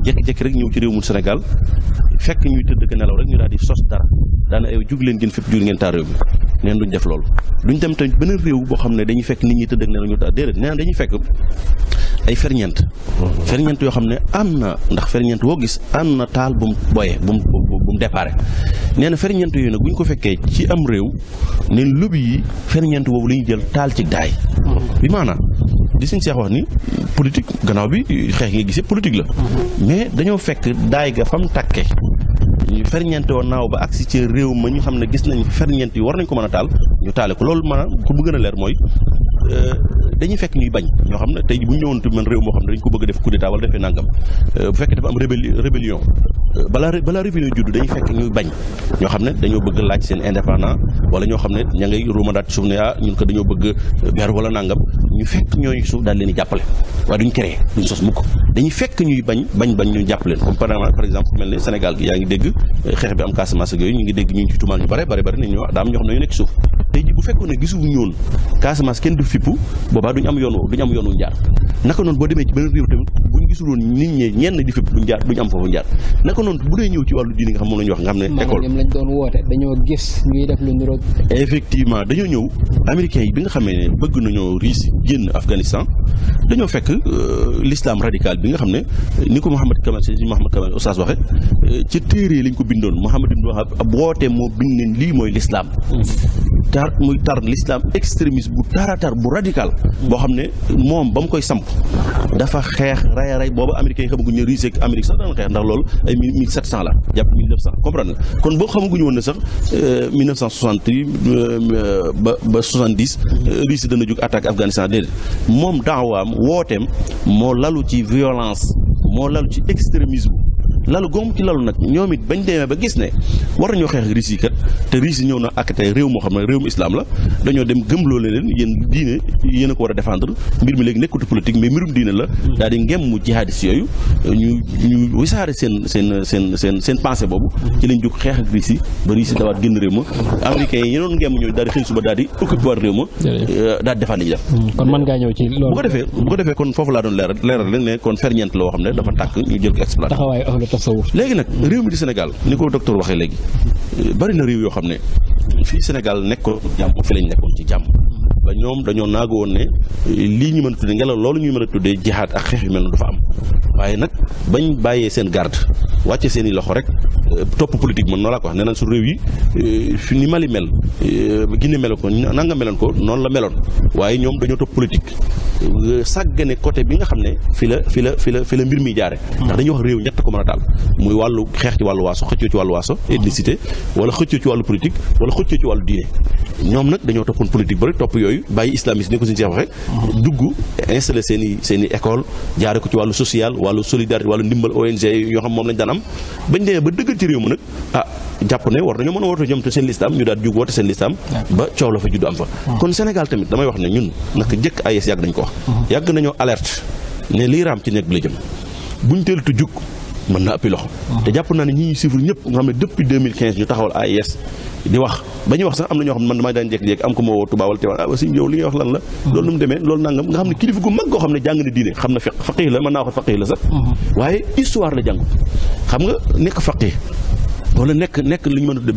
jékki-jékki rek ñëw ci réew mu Sénégal fekk ñuy tëdd ko nelaw rek ñu daal di sos dara daana ay jug leen gën fépp jur ngeen taal réew mi neen duñ def loolu duñ dem tamit beneen réew boo xam ne dañuy fekk nit ñi tëdd ak nelaw ñu taal déedéet nee na dañuy fekk ay ferñeent yoo xam ne am na ndax ferñeent woo gis am na taal bu mu boyee bu mu déparé nee na ferñeent yooyu nag bu ñu ko fekkee ci am réew neen lobby yi ferñeent woowu la ñuy jël taal ci daay bi maanaam di suñ seex wax ni politique gannaaw bi xeex nga gisee politique la mais dañoo fekk daay ga fam tàkke ñu ferñeente woon naaw ba agsi ci réew ma ñu xam ne gis nañ ferñeent yi war nañ ko mën a taal ñu taale ko loolu maanaam pour mu gën a leer mooy dañuy fekk ñuy bañ ñoo xam ne tey bu ñu ñëwoon man réew moo xam ne dañ ko bëgg a def coup d'état wala defee nangam bu fekkee dafa am rébellion balaa rébellion juddu dañuy fekk ñuy bañ ñoo xam ne dañoo bëgg laaj seen indépendant wala ñoo xam ne ña ngay ruumandaat ci suuf ne ñun ko dañoo bëgg ber wala nangam ñu fekk ñooñu suuf daal leen di jàppale waaye duñ créé duñ sos mukk dañuy fekk ñuy bañ ñu jàppaleen comme par exemple fu mel ne Sénégal gi yaa ngi dégg xeex bi am Casamance ak yooyu ñu ngi dégg ñu ci tuumaal ñu bare ne ñoo daa am ñoo xam ne ñu nekk suuf tey ji bu fekkoon ne gisuñu ñoon Casamance kenn du fippu boobaa duñ am yoon wu jaar naka noonu boo demee ci beneen réew tamit buñ gisuloon nit ñi ñenn di fipp duñ am foofu jaar naka noonu bu dee ñëw ci wàllu diine nga xam moom la ñu wax nga xam ne école lañ doon woote dañoo gis ñuy def lu niroog effectivement dañoo ñëw américains yi bi nga xamee ne bëgg nañoo Russie génn Afghanistan dañoo fekk l'islam radical bi nga xam ne ni ko Mouhamed Kamal Oustaz waxe ci téere lañ ko bindoon Mouhamed ibn Wahab ab woote moo bind ne lii mooy l'islam tar l'islam extrémiste bu taratar bu radical boo xam ne moom ba mu koy samp dafa xeex ray boobu américains yi xamaguñu ne Russie ak Amérique sax daan xeex ndax loolu ay 1700 la jàpp 1900 comprendre nga kon boo xamaguñu woon ne sax 1960 ba 70 Russie dana jóg attaque Afghanistan déedéet moom daawaam wooteem moo lalu ci violence moo lalu ci extrémisme lalu goom ci lalu nag ñoom it bañ demee ba gis ne war nañoo xeex ak Russie kat te Russie ñëw na ak tey réew moo xam ne réewum islam la dañoo dem gëmloo leen yéen diine yéen a ko war a défendre mbir mi léegi nekkatu politique mais mbirum diine la daal di ngem mu jihadis yooyu ñu wisaare seen pensée boobu ci lañ jóg xeex ak Russie ba Russie dawaat génn réew ma américains yi ñenoon ngem ñooyu daal di xëy suba daal di occupé waat réew ma daal di defaat li ñu def kon mën ngaa ñëw ci loolu bu ko defee kon foofu laa doon leeral leen ne kon ferñeent la woo xam ne dafa tàkk ñu jël ko exploité léegi nag réew mi di Sénégal ni ko docteur waxee léegi bari na réew yoo xam ne fii Sénégal nekkoon jàmm fi lañ nekkoon ci jàmm ba ñoom dañoo naago woon ne lii ñu mën a tuddee ngelaw loolu ñuy mën a tuddee jihaad ak xeex yu mel noonu dafa am waaye nag bañ bàyyee seen garde wàcce seen i loxo rek topp politique man noonu laa ko wax nee nañ su réew yi fi ni Mali mel Guinée meloon ko nanga meloon ko noonu la meloon waaye ñoom dañoo topp politique sàggane côté bi nga xam ne fi la mbir mi jaare ndax dañuy wax réew ñett ko mën a taal muy wàllu xeex ci wàllu waaso xëccoo ci wàllu waaso ethnicité wala xëccoo ci wàllu politique wala xëccoo ci wàllu diine ñoom nag dañoo toppoon politique ba rek topp yooyu bàyyi islamiste ni ko suñu seex waxe dugg installé seen i école jaare ko ci wàllu social wàllu solidarité wàllu ndimbal ONG yoo xam moom lañ daan am bañ demee ba dëggal ci réew mi nag jàpp ne war nañoo mën a woote ñoom te seen lislaam ñu daal jug woote seen lislaam ba coow la fa juddu am fa kon Sénégal tamit damay wax ne ñun naka jëkk AIS yàgg nañ ko wax yàgg nañoo alerte ne lii raam ci nekk bi la jëm buñ teeltu jug mën na ëppi loxo te jàpp naa ne ñi ñuy suivre ñëpp nga xam ne depuis 2015 ñu taxawal AIS di wax ba ñuy wax sax am na ñoo xam ne man damay daan jékki-jékki am ko ma woo Touba wala Tiwaawan aussi yow li ngay wax lan la loolu nu mu demee loolu nangam nga xam ne kilifa gu mag goo xam ne jàng na diine xam na faqih la mën naa wax faqih la sax waaye histoire la jàng xam nga nekk faqih wala nekk li ñu mën a tudde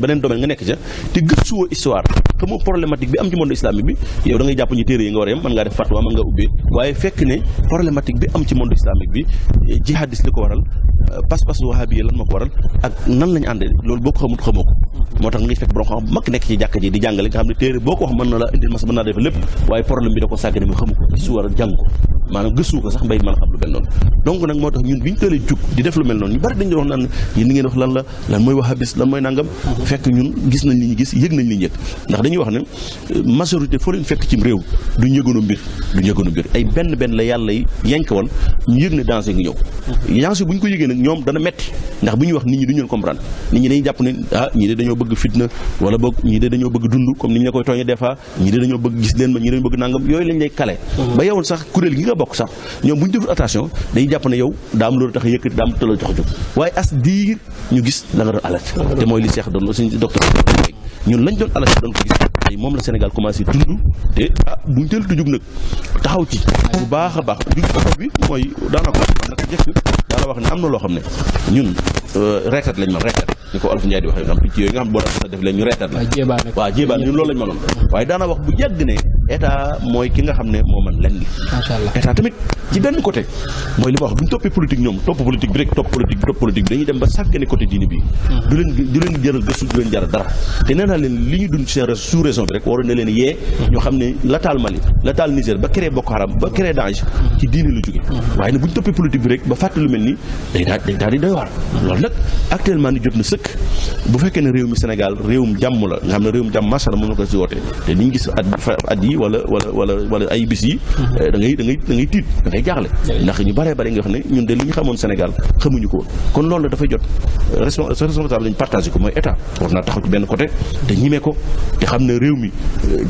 beneen domaine nga nekk ca te gëstuwoo histoire xamoo problématique bi am ci monde islamique bi yow da ngay jàpp ñi téere yi nga war a yem mën ngaa def fatwa mën ngaa ubbee waaye fekk ne problématique bi am ci monde islamique bi jihadis li ko waral pas-pas wahabi yi lan ma ko waral ak nan lañu àndee loolu boo ko xamoo ko moo tax ngay fekk borom xam mag nekk ci jàkka ji di jàngale nga xam ne téere boo ko wax mën na la indil mas mën naa def lépp waaye problème bi da ko sàggane mu xamu ko histoire jàng ko maanaam gëstu ko sax mbay mën a xam lu mel noonu donc nag moo tax ñun bi ñu tëlee jug di def lu mel noonu ñu bari dañu wax naan yéen li ngeen wax lan mooy wahabis lan mooy nangam fekk ñun gis nañ li ñu gis yëg nañ li ñu yëg ndax dañuy wax ne majorité foo leen fekk cim réew duñ yëgoonu mbir ay benn la yàlla yi yank woon ñu yëg ne danger ngi ñëw danger bu ñu ko yëgee nag ñoom dana metti ndax bu ñuy wax nit ñi duñu leen comprendre nit ñi dañuy jàpp ne ñii de dañoo bëgg fitna wala boog ñii de dañoo bëgg dund comme ni ñu la koy tooñee des fois ñii de dañoo bëgg gis leen ma ñii dañoo bëgg nangam yooyu lañ lay kale ba yow sax kuréel gi nga bokk sax ñoom bu ñu deful attention dañuy jàpp ne yow daa am loolu tax a yëkkati daa am tëla tax a jóg waaye as diir ñu gis la nga doon alerte te mooy li Cheikh doon aussi docteur ñun lañ doon alerte doon ko gis tey moom la Sénégal commencé dund te buñ teel tu jug nag taxaw ci bu baax a baax jug taxaw bi mooy daanaka nag jëkk daana wax ne am na loo xam ne ñun reetat lañ man reetat ni ko Olof Njaay di waxee nga xam picc yooyu nga xam boo sa def leen ñu reetat la waaw jéebaan ñun loolu lañ mënoon waaye daana wax bu yàgg ne état mooy ki nga xam ne moo man lenn li état tamit ci benn côté mooy li ma wax duñ toppee politique ñoom topp politique bi rek topp politique bi dañuy dem ba sàggane côté diine bi du leen jaral gëstu du leen jaral dara te nee naa leen li ñu dund seen sous région bi rek waroon na leen yee ñoo xam ne la taal Mali la taal Niger ba créé Boko Haram ba créé Daesh ci diine la jóge waaye nag bu ñu toppee politique bi rek ba fàtte lu mel ni day daal di doy waar loolu nag actuellement ni jot na sëkk bu fekkee ne réew mi Sénégal réewum jàmm la nga xam ne réewum jàmm macha Allah mën na ko si woote te ni ñu gis at yi wala ay bis yi da ngay tiit da ngay jaaxle ndax ñu bare nga xam ne ñun de li ñu xamoon Sénégal xamuñu ko kon loolu dafay jot responsable dañu partagé ko mooy état war naa taxaw ci benn côté te ñimee ko te xam ne réew mi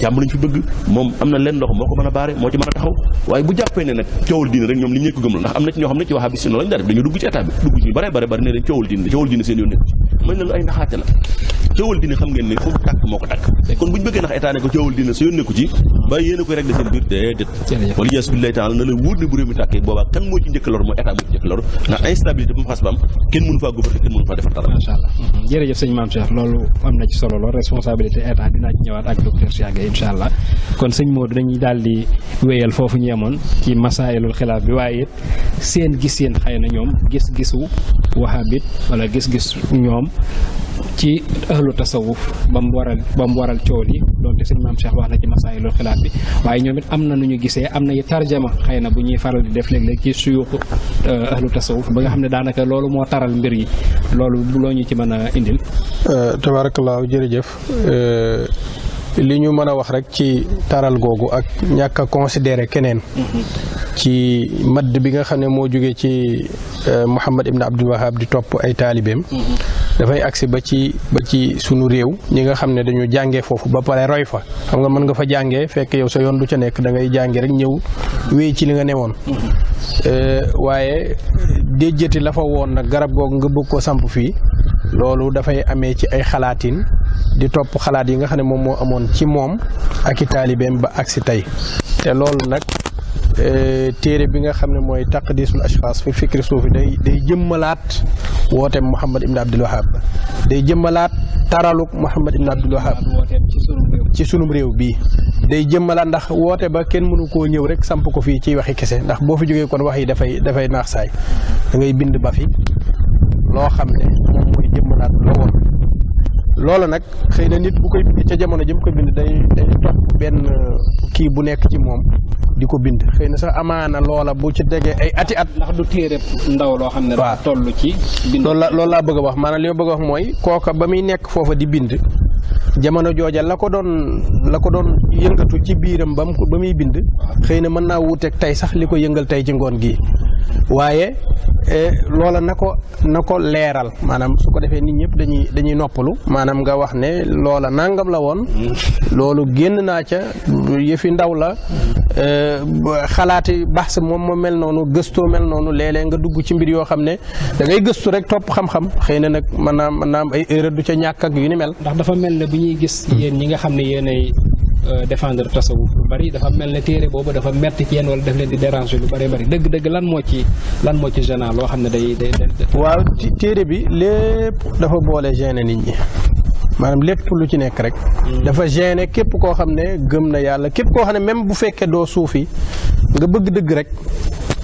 jàmm lañ fi bëgg moom am na lenn loxo moo ko mën a baare moo ci mën a taxaw waaye bu jàppee ne nag coowal diine rek ñoom li ñu ko gëm la ndax am na ci ñoo xam ne ci wahabi lañ daa def dañu dugg ci état bi dugg ci ñu bare ne dañ coowal diine seen yoon nekk ci mën na la ay naxaate la coowal diine xam ngeen ne fu mu tàkk moo ko tàkk kon bu ñu bëggee nax état ne ko coowal diine sa yoon nekku ci ba yéen a koy régler seen biir déedéet wala yeesu billahi taala na la wóor ne bu réew mi tàkkee boobaa kan moo ci njëkk lor mooy état moo ci njëkk lor ndax instabilité bu mu xas ba am kenn mënu faa gouverner kenn mënu faa defar dara macha allah jërëjëf sëñ Mame Cheikh loolu am na ci solo lool responsabilité état dinaa ci ñëwaat ak docteur Cheikh Gueye incha allah kon sëñ Modou dañuy daal di wéyal foofu ñu yemoon ci masaayilul xilaaf bi waaye it seen gis-yéen xëy na ñoom gis-gisu wahabit wala gis-gis ñoom ci ahlu tasawuf ba mu waral coow li donte sëñ Mame Cheikh wax na ci masaayilul xilaaf bi waaye ñoom it am na nu ñu gisee am na yi tarjama xëy na bu ñuy faral di def léeg-léeg ci suyuuxu ahlu tasawuf ba nga xam ne daanaka loolu moo taral mbir yi loolu loo ñu ci mën a indil. tabaarakallaahu jërëjëf li ñu mën a wax rek ci taral googu ak ñàkk a considéré keneen ci madd bi nga xam ne moo jóge ci Muhammad ibn Abdul Wahab di topp ay taalibeem dafay agsi ba ci sunu réew ñi nga xam ne dañu jàngee foofu ba pare roy fa xam nga mën nga fa jàngee fekk yow sa yoon du ca nekk da ngay jànge rek ñëw wéy ci li nga newoon waaye déjjati la fa woon nag garab googu nga bëgg ko samp fii loolu dafay amee ci ay xalaatin di topp xalaat yi nga xam ne moom moo amoon ci moom ak i taalibeem ba agsi tey te loolu nag téere bi nga xam ne mooy taqdisul ashxaas fi fikri suufi day jëmmalaat wooteem Muhammad ibn Abdul Wahab day jëmmalaat taraluk Muhammad ibn Abdul Wahab ci sunum réew bii day jëmmalaat ndax woote ba kenn mënu koo ñëw rek samp ko fii ci waxi kese ndax boo fi jógee kon wax yi dafay naax saay da ngay bind ba fi loo xam ne moom mooy jëmmalaat la woon loolu nag xëy na nit bu koy bind ca jamono jëm ko bind day topp benn kii bu nekk ci moom di ko bind xëy na sax amaana loola bu ci tegee ay ati at. ndax du téere ndaw loo xam ne dafa toll ci bind loolu laa bëgg a wax maanaam li ma bëgg a wax mooy kooka ba muy nekk foofa di bind jamono jooja la ko doon yëngatu ci biiram ba muy bind xëy na mën naa wuuteeg tey sax li ko yëngal tey ci ngoon gi waaye loola na ko leeral maanaam su ko defee nit ñëpp dañuy noppalu maanaam nga wax ne loola nangam la woon loolu génn naa ca yëfi ndaw la xalaati baax sa moom moo mel noonu gëstoo mel noonu léeg-léeg nga dugg ci mbir yoo xam ne da ngay gëstu rek topp xam-xam xëy na nag mën naa am ay erreur du ca ñàkk ak yu ni mel. ndax dafa mel ne bu ñuy gis yéen ñi nga xam ne yéenay défendre tasawuf lu bari dafa mel ne téere boobu dafa metti ci yéen wala daf leen di déranger lu bari bari dëgg-dëgg lan moo ci gênant loo xam ne day waaw téere bi lépp dafa boole gêner nit ñi maanaam lépp lu ci nekk rek dafa gêner képp koo xam ne gëm na yàlla képp koo xam ne même bu fekkee doo suufi nga bëgg dëgg rek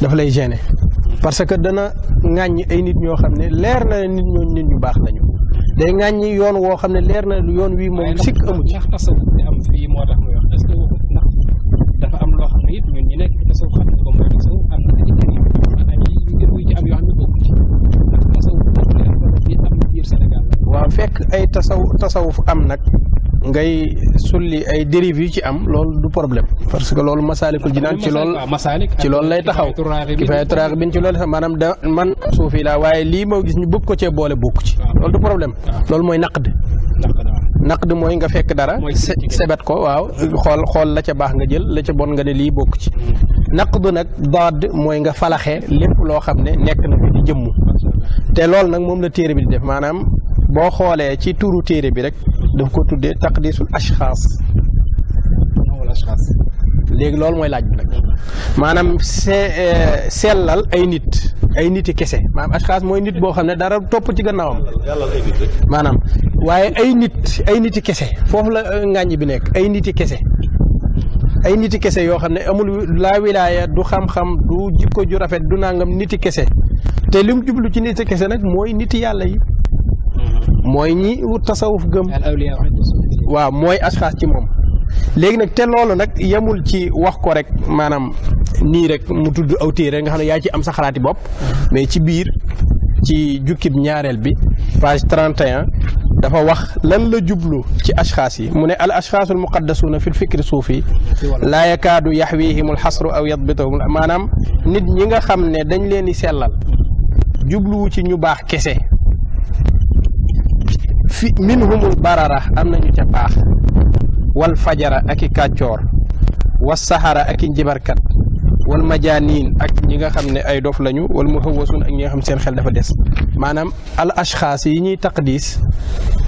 dafa lay gêner parce que dana ŋàññi ay nit ñoo xam ne leer na nit ñooñu nit ñu baax lañu day ŋàññi yoon woo xam ne leer na yoon wi moom sikk amu ci. ndax tasawuf bi am fii moo tax muy wax est-ce que ndax dafa am loo xam ne it ñun ñi nekk tasawuf xam ne ko mooy tasawuf am na ay mbir yu ci am yoo xam ne bokku ci ndax tasawuf bi am biir Sénégal. waaw fekk ay tasawuf am nag ngay sulli ay dérives yu ci am loolu du problème parce que loolu Masaalikul Jinaan ci loolu lay taxaw Kifaayatu Raaxibiin ci loolu maanaam da man suufi laa waaye lii moo gis ñu bëgg ko cee boole bokk ci loolu du problème loolu mooy naqd mooy nga fekk dara sebet ko waaw xool la ca baax nga jël la ca bon nga ne lii bokk ci naqdu nag daad mooy nga falaxe lépp loo xam ne nekk na fi di jëmmu te loolu nag moom la téere bi di def maanaam boo xoolee ci turu téere bi rek daf ko tuddee taqdisul ashxaas léegi loolu mooy laaj bi nag maanaam sellal ay niti kese maanaam ashxaas mooy nit boo xam ne dara topp ci gannaawam maanaam waaye ay niti kese foofu la ngàññ bi nekk ay niti kese yoo xam ne amul laa wilaaya du xam-xam du jikko ju rafet du nangam niti kese te li mu jublu ci niti kese nag mooy niti yàlla yi mooy ñi wut tasawuf gëm waaw mooy asxaas ci moom léegi nag te loolu nag yemul ci wax ko rek maanaam nii rek mu tudd aw téere nga xam ne yaa ci am sa xalaati bopp mais ci biir ci jukkib ñaareel bi page 31 dafa wax lan la jublu ci ashxaas yi mu ne al ashxaasul muqaddasuuna fi l fikri suufi laa yakaadu yaxwiihimul xasru aw yadbituhum maanaam nit ñi nga xam ne dañ leen di sellal jubluwu ci ñu baax kese fi minhumul barara am nañu ca baax wal fajara ak i kàccoor was saxara ak i njibarkat wal majaaniin ak ñi nga xam ne ay dof lañu wal muhawwasun ak ñi nga xam seen xel dafa des maanaam al ashxaas yi ñuy taqdis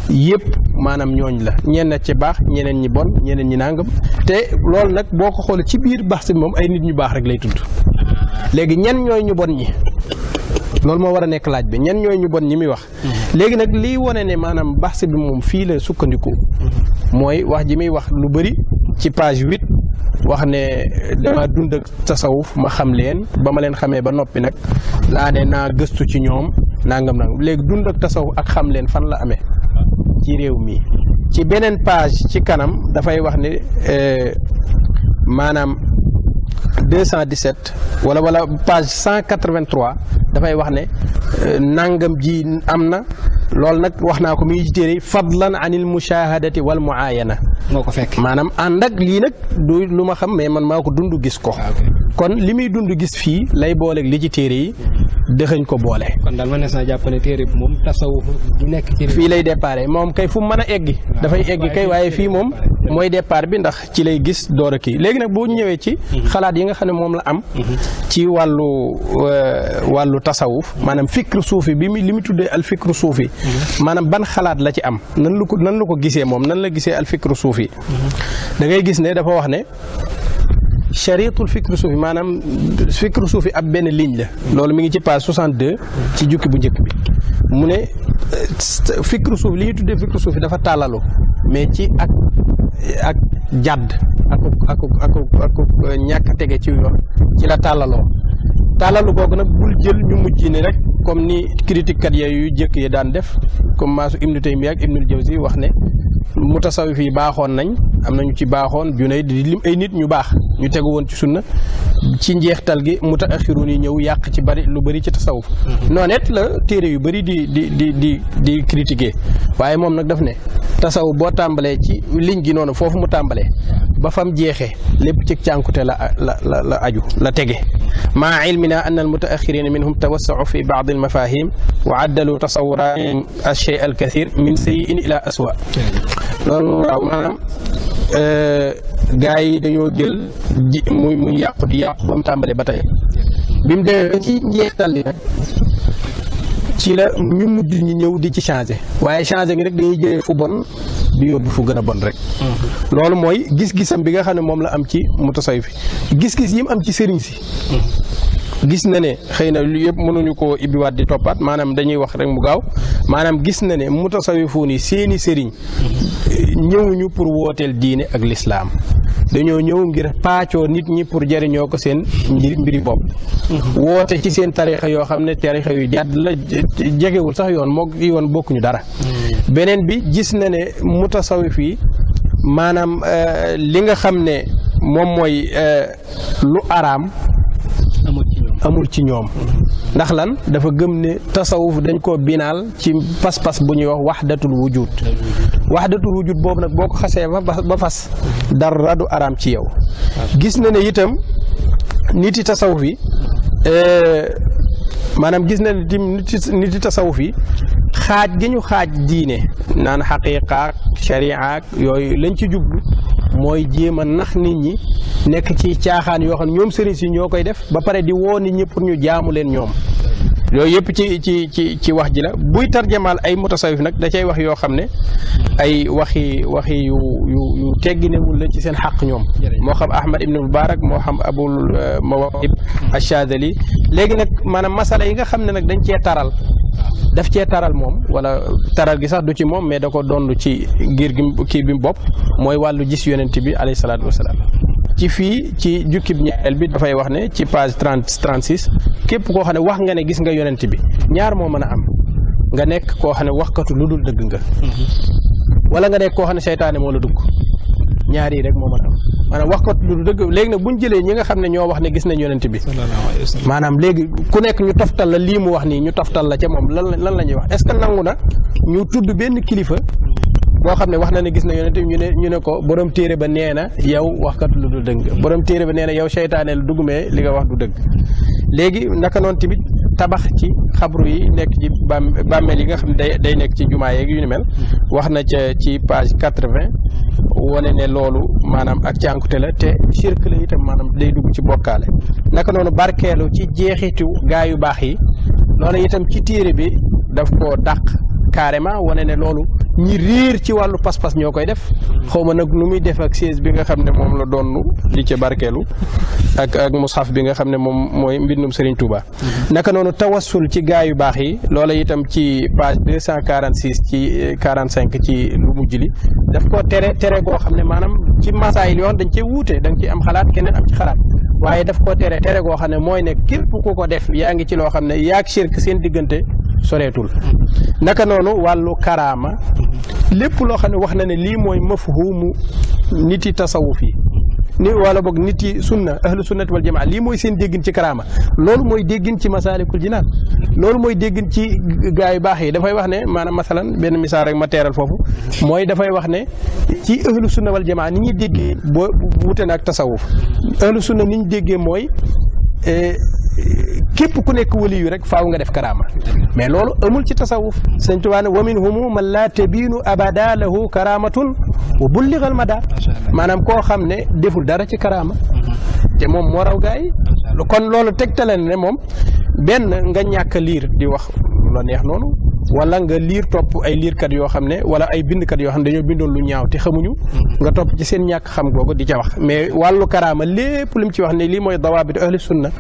yëpp maanaam ñooñ la ñenn ci baax ñeneen ñi bon ñeneen ñi nangam te loolu nag boo ko xoolee ci biir baax si moom ay nit ñu baax rek lay tudd léegi ñen ñooy ñu bon ñi loolu moo war a nekk laaj bi ñen ñooy ñu bon ñi muy wax léegi nag liy wone ne maanaam baax bi moom fii la sukkandiku mooy wax ji muy wax lu bëri ci page 8 wax ne dama dund ak tasawuf ma xam leen ba ma leen xamee ba noppi nag laa ne naa gëstu ci ñoom nangam léegi dund ak tasawuf ak xam leen fan la amee ci réew mi ci beneen page ci kanam dafay wax ne maanaam 217 wala page 183 dafay wax ne nangam ji am na loolu nag wax naa ko mi ngi ci téere fadlan anil mushahadati wal muayana moo ko fekk maanaam ànd ak lii nag du lu ma xam mais man maa ko dund gis ko kon li muy dund gis fii lay booleeg li ci téere yi dëxëñ ko boole kon daal ma ne saa jàpp ne téere bi moom tasawuf du nekk ci fii lay déparé moom kay fu mu mën a eggi dafay eggi kay waaye fii moom mooy départ bi ndax ci lay gis door a kii léegi nag boo ñëwee ci xalaat yi nga xam ne moom la am ci wàllu tasawuf maanaam fikru suufi bi li mu tuddee al fikru suufi maanaam ban xalaat la ci am nan la ko gisee moom nan la gisee al fikru suufi da ngay gis ne dafa wax ne charitul fikru suufi maanaam fikru suufi ab benn ligne la loolu mi ngi ci page 62 ci jukki bu njëkk bi mu ne fikru suufi li ñuy tuddee fikru suufi dafa tàllalu mais ci ak jàdd ak ñàkk a tege ci yoon ci la tàllalu googu nag bul jël ñu mujj ni rek comme ni critique kat yu jëkk yi daan def comme maasu Ibnu Taymiya ak Ibnul Jawzi wax ne mutasawif yi baaxoon nañ am nañu ci baaxoon Junayd di lim ay nit ñu baax ñu tegu woon ci sunna ci njeextal gi mutaaxiruun yi ñëw yàq ci lu bari ci tasawuf noonu it la téere yu bari di critiquer waaye moom nag daf ne tasawuf boo tàmbalee ci ligne gi noonu foofu mu tàmbalee ba fam jeexee lépp ci cànkute la aju la tege maa ilmina an al mutaaxirina minhum tawassau fi baad al mafahim wa addalu tasawuratihim al shay al kathir min sayyin ila aswa loolu waaw maanaam gars yi dañoo jël muy yàqu di yàqu ba mu tàmbalee ba tey bi mu demee ba ci njeextal li nag ci la ñu mujj ñi ñëw di ci changé waaye changé ngi rek dañuy jëlee fu bon di yóbbu fu gën a bon rek. loolu mooy gis-gisam bi nga xam ne moom la am ci mutasawif gis-gis yi mu am ci sëriñ si. gis na ne xëy na lu yëpp mënuñu koo ibbiwaat di toppaat maanaam dañuy wax rek mu gaaw maanaam gis na ne mutasawifuun yi seeni sëriñ ñëwuñu pour wooteel diine ak lislaam dañoo ñëw ngir paacoo nit ñi pour jëriñoo ko seen mbiri bopp woote ci seen tarixa yoo xam ne tarixa yu jàdd la jegewul sax yoon moo yoon bokkuñu dara beneen bi gis na ne mutasawif yi maanaam li nga xam ne moom mooy lu araam amul ci ñoom ndax lan dafa gëm ne tasawuf dañ koo binaal ci pas-pas bu ñuy wax waxdatul wujud boobu nag boo ko xasee ba fas dara du araam ci yow gis na ne itam nit yi tasawuf yi maanaam gis na ne nit yi tasawuf yi xaaj gi ñu xaaj diine naan xaqiiqa ak sharia ak yooyu lañ ci jublu mooy jéem a nax nit ñi nekk ci caaxaan yoo xam ne ñoom sëriñ si ñoo koy def ba pare di woo nit ñi pour ñu jaamu leen ñoom yooyu yëpp ci wax ji la buy tarjamaal ay mutasawif nag da cay wax yoo xam ne ay waxi yu tegginewul la ci seen xaq ñoom moo xam Ahmad ibn Mubarak moo xam Abul Mawahib Ash-Shadhili léegi nag maanaam masala yi nga xam ne nag dañ cee taral daf cee taral moom wala taral gi sax du ci moom mais da ko dondu ci giir gi kii bi bopp mooy wàllu gis yonent bi alayhi salaatu wasalaam ci fii ci jukkib ñaareel bi dafay wax ne ci page 36 képp koo xam ne wax nga ne gis nga yonent bi ñaar moo mën a am nga nekk koo xam ne waxkatu lu dul dëgg nga wala nga nekk koo xam ne seytaane moo la dugg ñaar yi rek moo mën a am maanaam waxkatu lu dul dëgg léegi nag buñ jëlee ñi nga xam ne ñoo wax ne gis nañ yonent bi maanaam léegi ku nekk ñu toftal la lii mu wax nii ñu toftal la ca moom lan la ñuy wax est-ce que nangu na ñu tudd benn kilifa boo xam ne wax na ne gis na yonent bi ñu ne ko borom téere ba nee na yow waxkat lu du dëgg borom téere ba nee na yow seytaane lu dugg mais li nga wax du dëgg léegi naka noonu tamit tabax ci xabru yi nekk ci bàmmeel yi nga xam ne day nekk ci jumaa yeeg yu ni mel wax na ca ci page 80 wane ne loolu maanaam ak cànkute la te shirk la itam maanaam day dugg ci bokkaale naka noonu barkeelu ci jeexitu gaa yu baax yi loolu itam ci téere bi daf koo dàq carrément wane ne loolu ñi réer ci wàllu pas-pas ñoo koy def xaw ma nag nu muy def ak siège bi nga xam ne moom la doon di ca barkeelu ak mushaf bi nga xam ne moom mooy mbindum Serigne Touba. naka noonu tawassul ci gaa yu baax yi loola itam ci page 246 ci 45 ci lu mujj li daf ko tere goo xam ne maanaam ci masaayil yoon dañ cee wuute da nga ci am xalaat keneen am ci xalaat waaye daf ko tere goo xam ne mooy ne képp ku ko def yaa ngi ci loo xam ne yaag shirk seen diggante soreetul naka noonu wàllu karaama lépp loo xam ne wax na ne lii mooy mafhumu nit yi tasawuf yi ni wala boog nit yi sunna ahlu sunnati wal jamaa lii mooy seen déggin ci karaama loolu mooy déggin ci masaalikul jinaan loolu mooy déggin ci gaa yu baax yi dafay wax ne maanaam masalan benn misaal rek ma teeral foofu mooy dafay wax ne ci ahlu sunna wal jamaa ni ñuy déggee boo wute na ak tasawuf ahlu sunna ni ñu déggee mooy képp ku nekk waliyu rek faaw nga def karaama mais loolu amul ci tasawuf sëñ Tuubaa ne wa minhumu man laa tabiinu abada lahu karaamatun wa bulligal mada maanaam koo xam ne deful dara ci karaama te moom moo raw gaa yi kon loolu tegtale ne moom benn nga ñàkk a liir di wax la neex noonu wala nga liir topp ay liirkat yoo xam ne wala ay bindkat yoo xam ne dañoo bindoon lu ñaaw te xamuñu nga topp ci seen ñàkk xam googu di ca wax mais wàllu karaama lépp lu mu ci wax ne lii mooy dawaabit ahli sunna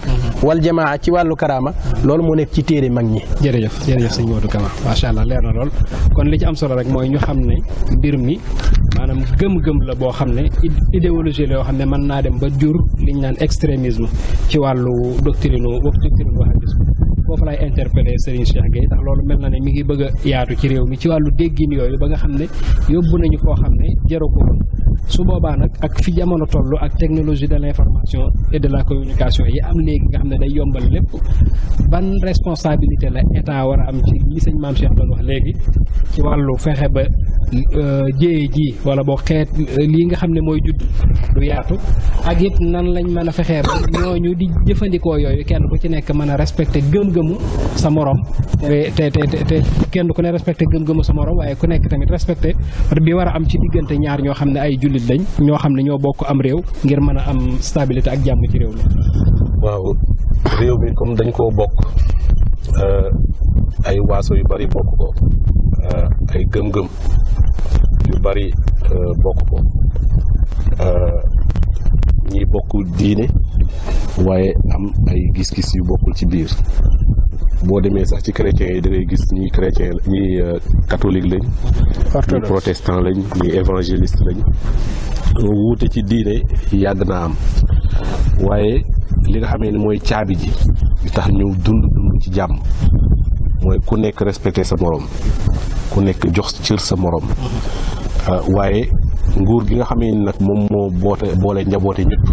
wal jamaa ci wàllu karaama loolu moo nekk ci téere mag ñi. jërëjëf sëñ Modou Kama macha allah leer na lool kon li ci am solo rek mooy ñu xam ne mbir mi maanaam gëm-gëm la boo xam ne idéologie la yoo xam ne mën naa dem ba jur liñ naan extrémisme ci wàllu doctrine wahhabisme foofu lay interpellé Serigne Cheikh Gueye ndax loolu mel na ne mi ngi bëgg a yaatu ci réew mi ci wàllu déggin yooyu ba nga xam ne yóbbu nañu foo xam ne jaru ko woon su boobaa nag ak fi jamono toll ak technologie de l'information et de la communication yi am léegi nga xam ne day yombal lépp ban responsabilité la état war a am ci li sëñ Maam Cheikh doon wax léegi ci wàllu fexe ba jéye ji wala boo xeet lii nga xam ne mooy judd du yaatu ak it nan lañ mën a fexee ba ñooñu di jëfandikoo yooyu kenn ku ci nekk mën a respecté gëm-gëmu sa morom te kenn ku ne respecté gëm-gëmu sa morom waaye ku nekk tamit respecté bi war a am ci diggante ñaar ñoo xam ne ay jullit lañ ñoo xam ne ñoo bokk am réew ngir mën a am stabilité ak jàmm ci réew mi. waaw réew mi comme dañ koo bokk ay waaso yu bari bokk ko ay gëm-gëm yu bari bokk ko ñi bokk diine waaye am ay gis-gis yu bokkul ci biir boo demee sax ci chrétiens yi da ngay gis ñi chrétien ñi catholique lañ ñi protestant lañ ñi évangéliste lañ wuute ci diine yàgg naa am waaye li nga xamee ni mooy caabi ji di tax ñu dund ci jàmm mooy ku nekk respecté sa morom ku nekk jox cër sa morom waaye nguur gi nga xamee ni nag moom moo boole njaboote ñëpp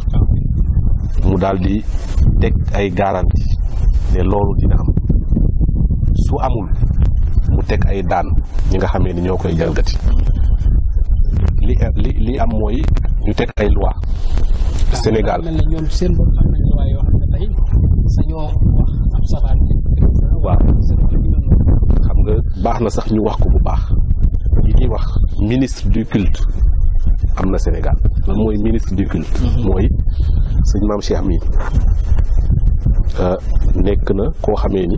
mu daal di teg ay garantie ne loolu dina am su amul mu teg ay daan ñi nga xamee ni ñoo koy jalgati li am mooy ñu teg ay loi Sénégal mel na ñoom seen bopp am nañ loi yoo xam ne tey sañoo wax ab sabaan waaw xam nga baax na sax ñu wax ko bu baax yi ñuy wax ministre du culte am na Sénégal lan mooy ministre du culte mooy sëñ Maam Cheikh mi nekk na koo xamee ni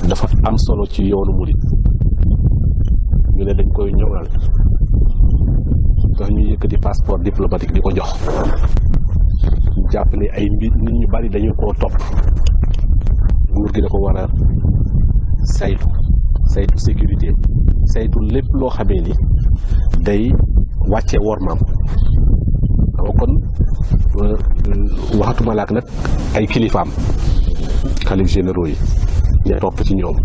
dafa am solo ci yoonu murid ñu ne dañ koy ñoŋal tax ñu yëkkati passeport diplomatique di ko jox ñu jàpp ne ay nit ñu bari dañu koo topp nguur gi da ko war a saytu sécurité saytu lépp loo xamee ni day wàcce wormaam kon waxatuma laak nag ay kilifaam xalif généraux yi ña topp ci ñoom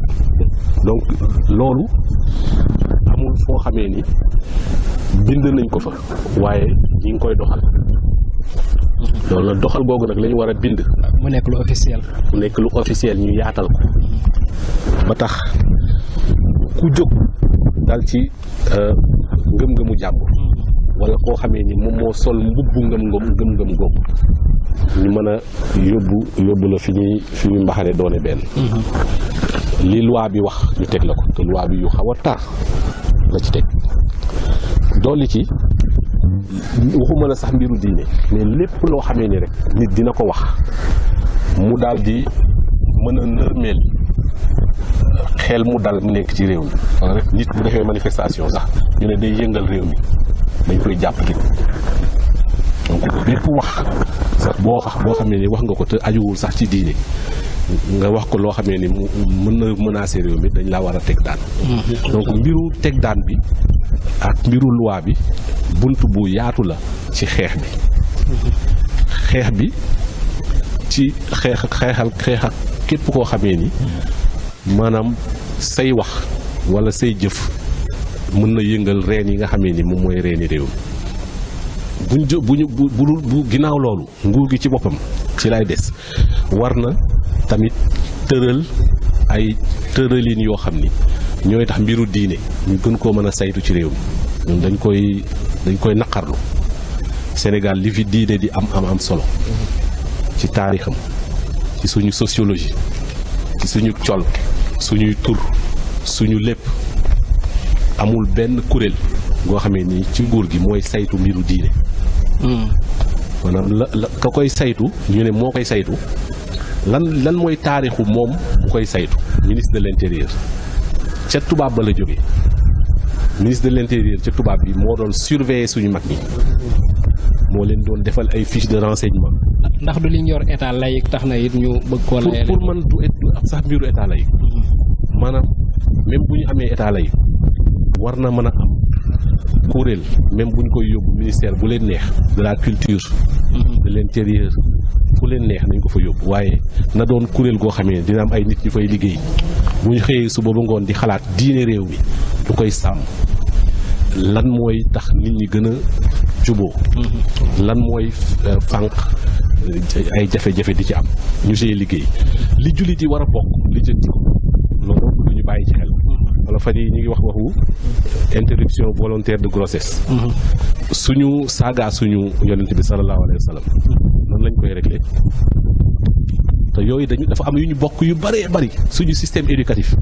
donc loolu amul foo xamee ni bind nañ ko fa waaye ñi ngi koy doxal loolu la doxal googu nag la ñu war a bind mu nekk lu officiel mu nekk lu officiel ñu yaatal ko ba tax ku jóg dal ci ngëm-ngëmu jàmbur wala koo xamee ni moom moo sol mbubbu ngëm-ngëm googu ñu mën a yóbbu la fi ñuy mbaxane doone benn li loi bi wax ñu teg la ko te loi bi yu xaw a tar la ci teg dolli ci waxuma la sax mbiru diine mais lépp loo xamee ni rek nit dina ko wax mu daal di mën a nërmeel xel mu dal mu nekk ci réew mi wala rek nit bu defee manifestation sax ñu ne day yëngal réew mi dañ koy jàpp tëj donc bépp wax sax boo xamee ni wax nga ko te ajuwul sax ci diine nga wax ko loo xamee ni mën na menacer réew mi dañ laa war a teg daan donc mbiru teg daan bi ak mbiru loi bi bunt bu yaatu la ci xeex bi ci xeexal képp koo xamee ni maanaam say wax walla say jëf mën na yëngal reen yi nga xamee ni moom mooy reeni réew mi bu ginnaaw loolu nguur gi ci boppam ci lay des war na tamit tëral ay tëralin yoo xam ni ñooy tax mbiru diine ñu gën koo mën a saytu ci réew mi ñun dañ koy naqarlu Sénégal li fi diine di am solo ci taarixam ci suñu sociologie ci suñu col suñuy tur suñu lépp amul benn kuréel goo xamee ni ci nguur gi mooy saytu mbiru diine maanaam la ka koy saytu ñu ne moo koy saytu lan mooy taarixu moom bu koy saytu ministre de l'intérieur ca tubaab ba la jógee ministre de l'intérieur ca tubaab bi moo doon surveiller suñu mag ñi moo leen doon defal ay fiches de renseignement ndax du li ñu yor état laïque tax na it ñu bëgg koo layal pour man du sax mbiru état laïque maanaam même bu ñu amee état laïque war na mën a am kuréel même bu ñu koy yóbbu ministère bu leen neex de la culture de l'intérieur fu leen neex nañ ko fa yóbbu waaye na doon kuréel goo xamee dina am ay nit ñu fay liggéey bu ñu xëyee suba ba ngoon di xalaat diine réew mi du koy sàmm lan mooy tax nit ñi gën a juboo lan mooy fànq ay jafe-jafe di ci am ñu see liggéey li jullit yi war a bokk li jënti ko loolu lu ñu bàyyi ci xel wala fan yi ñu ngi waxu interruption volontaire de grossesse suñu saaga suñu yonent bi sallallahu alayhi wa sallam noonu lañ koy régler te yooyu dafa am yu ñu bokk yu bëree bëri suñu système éducatif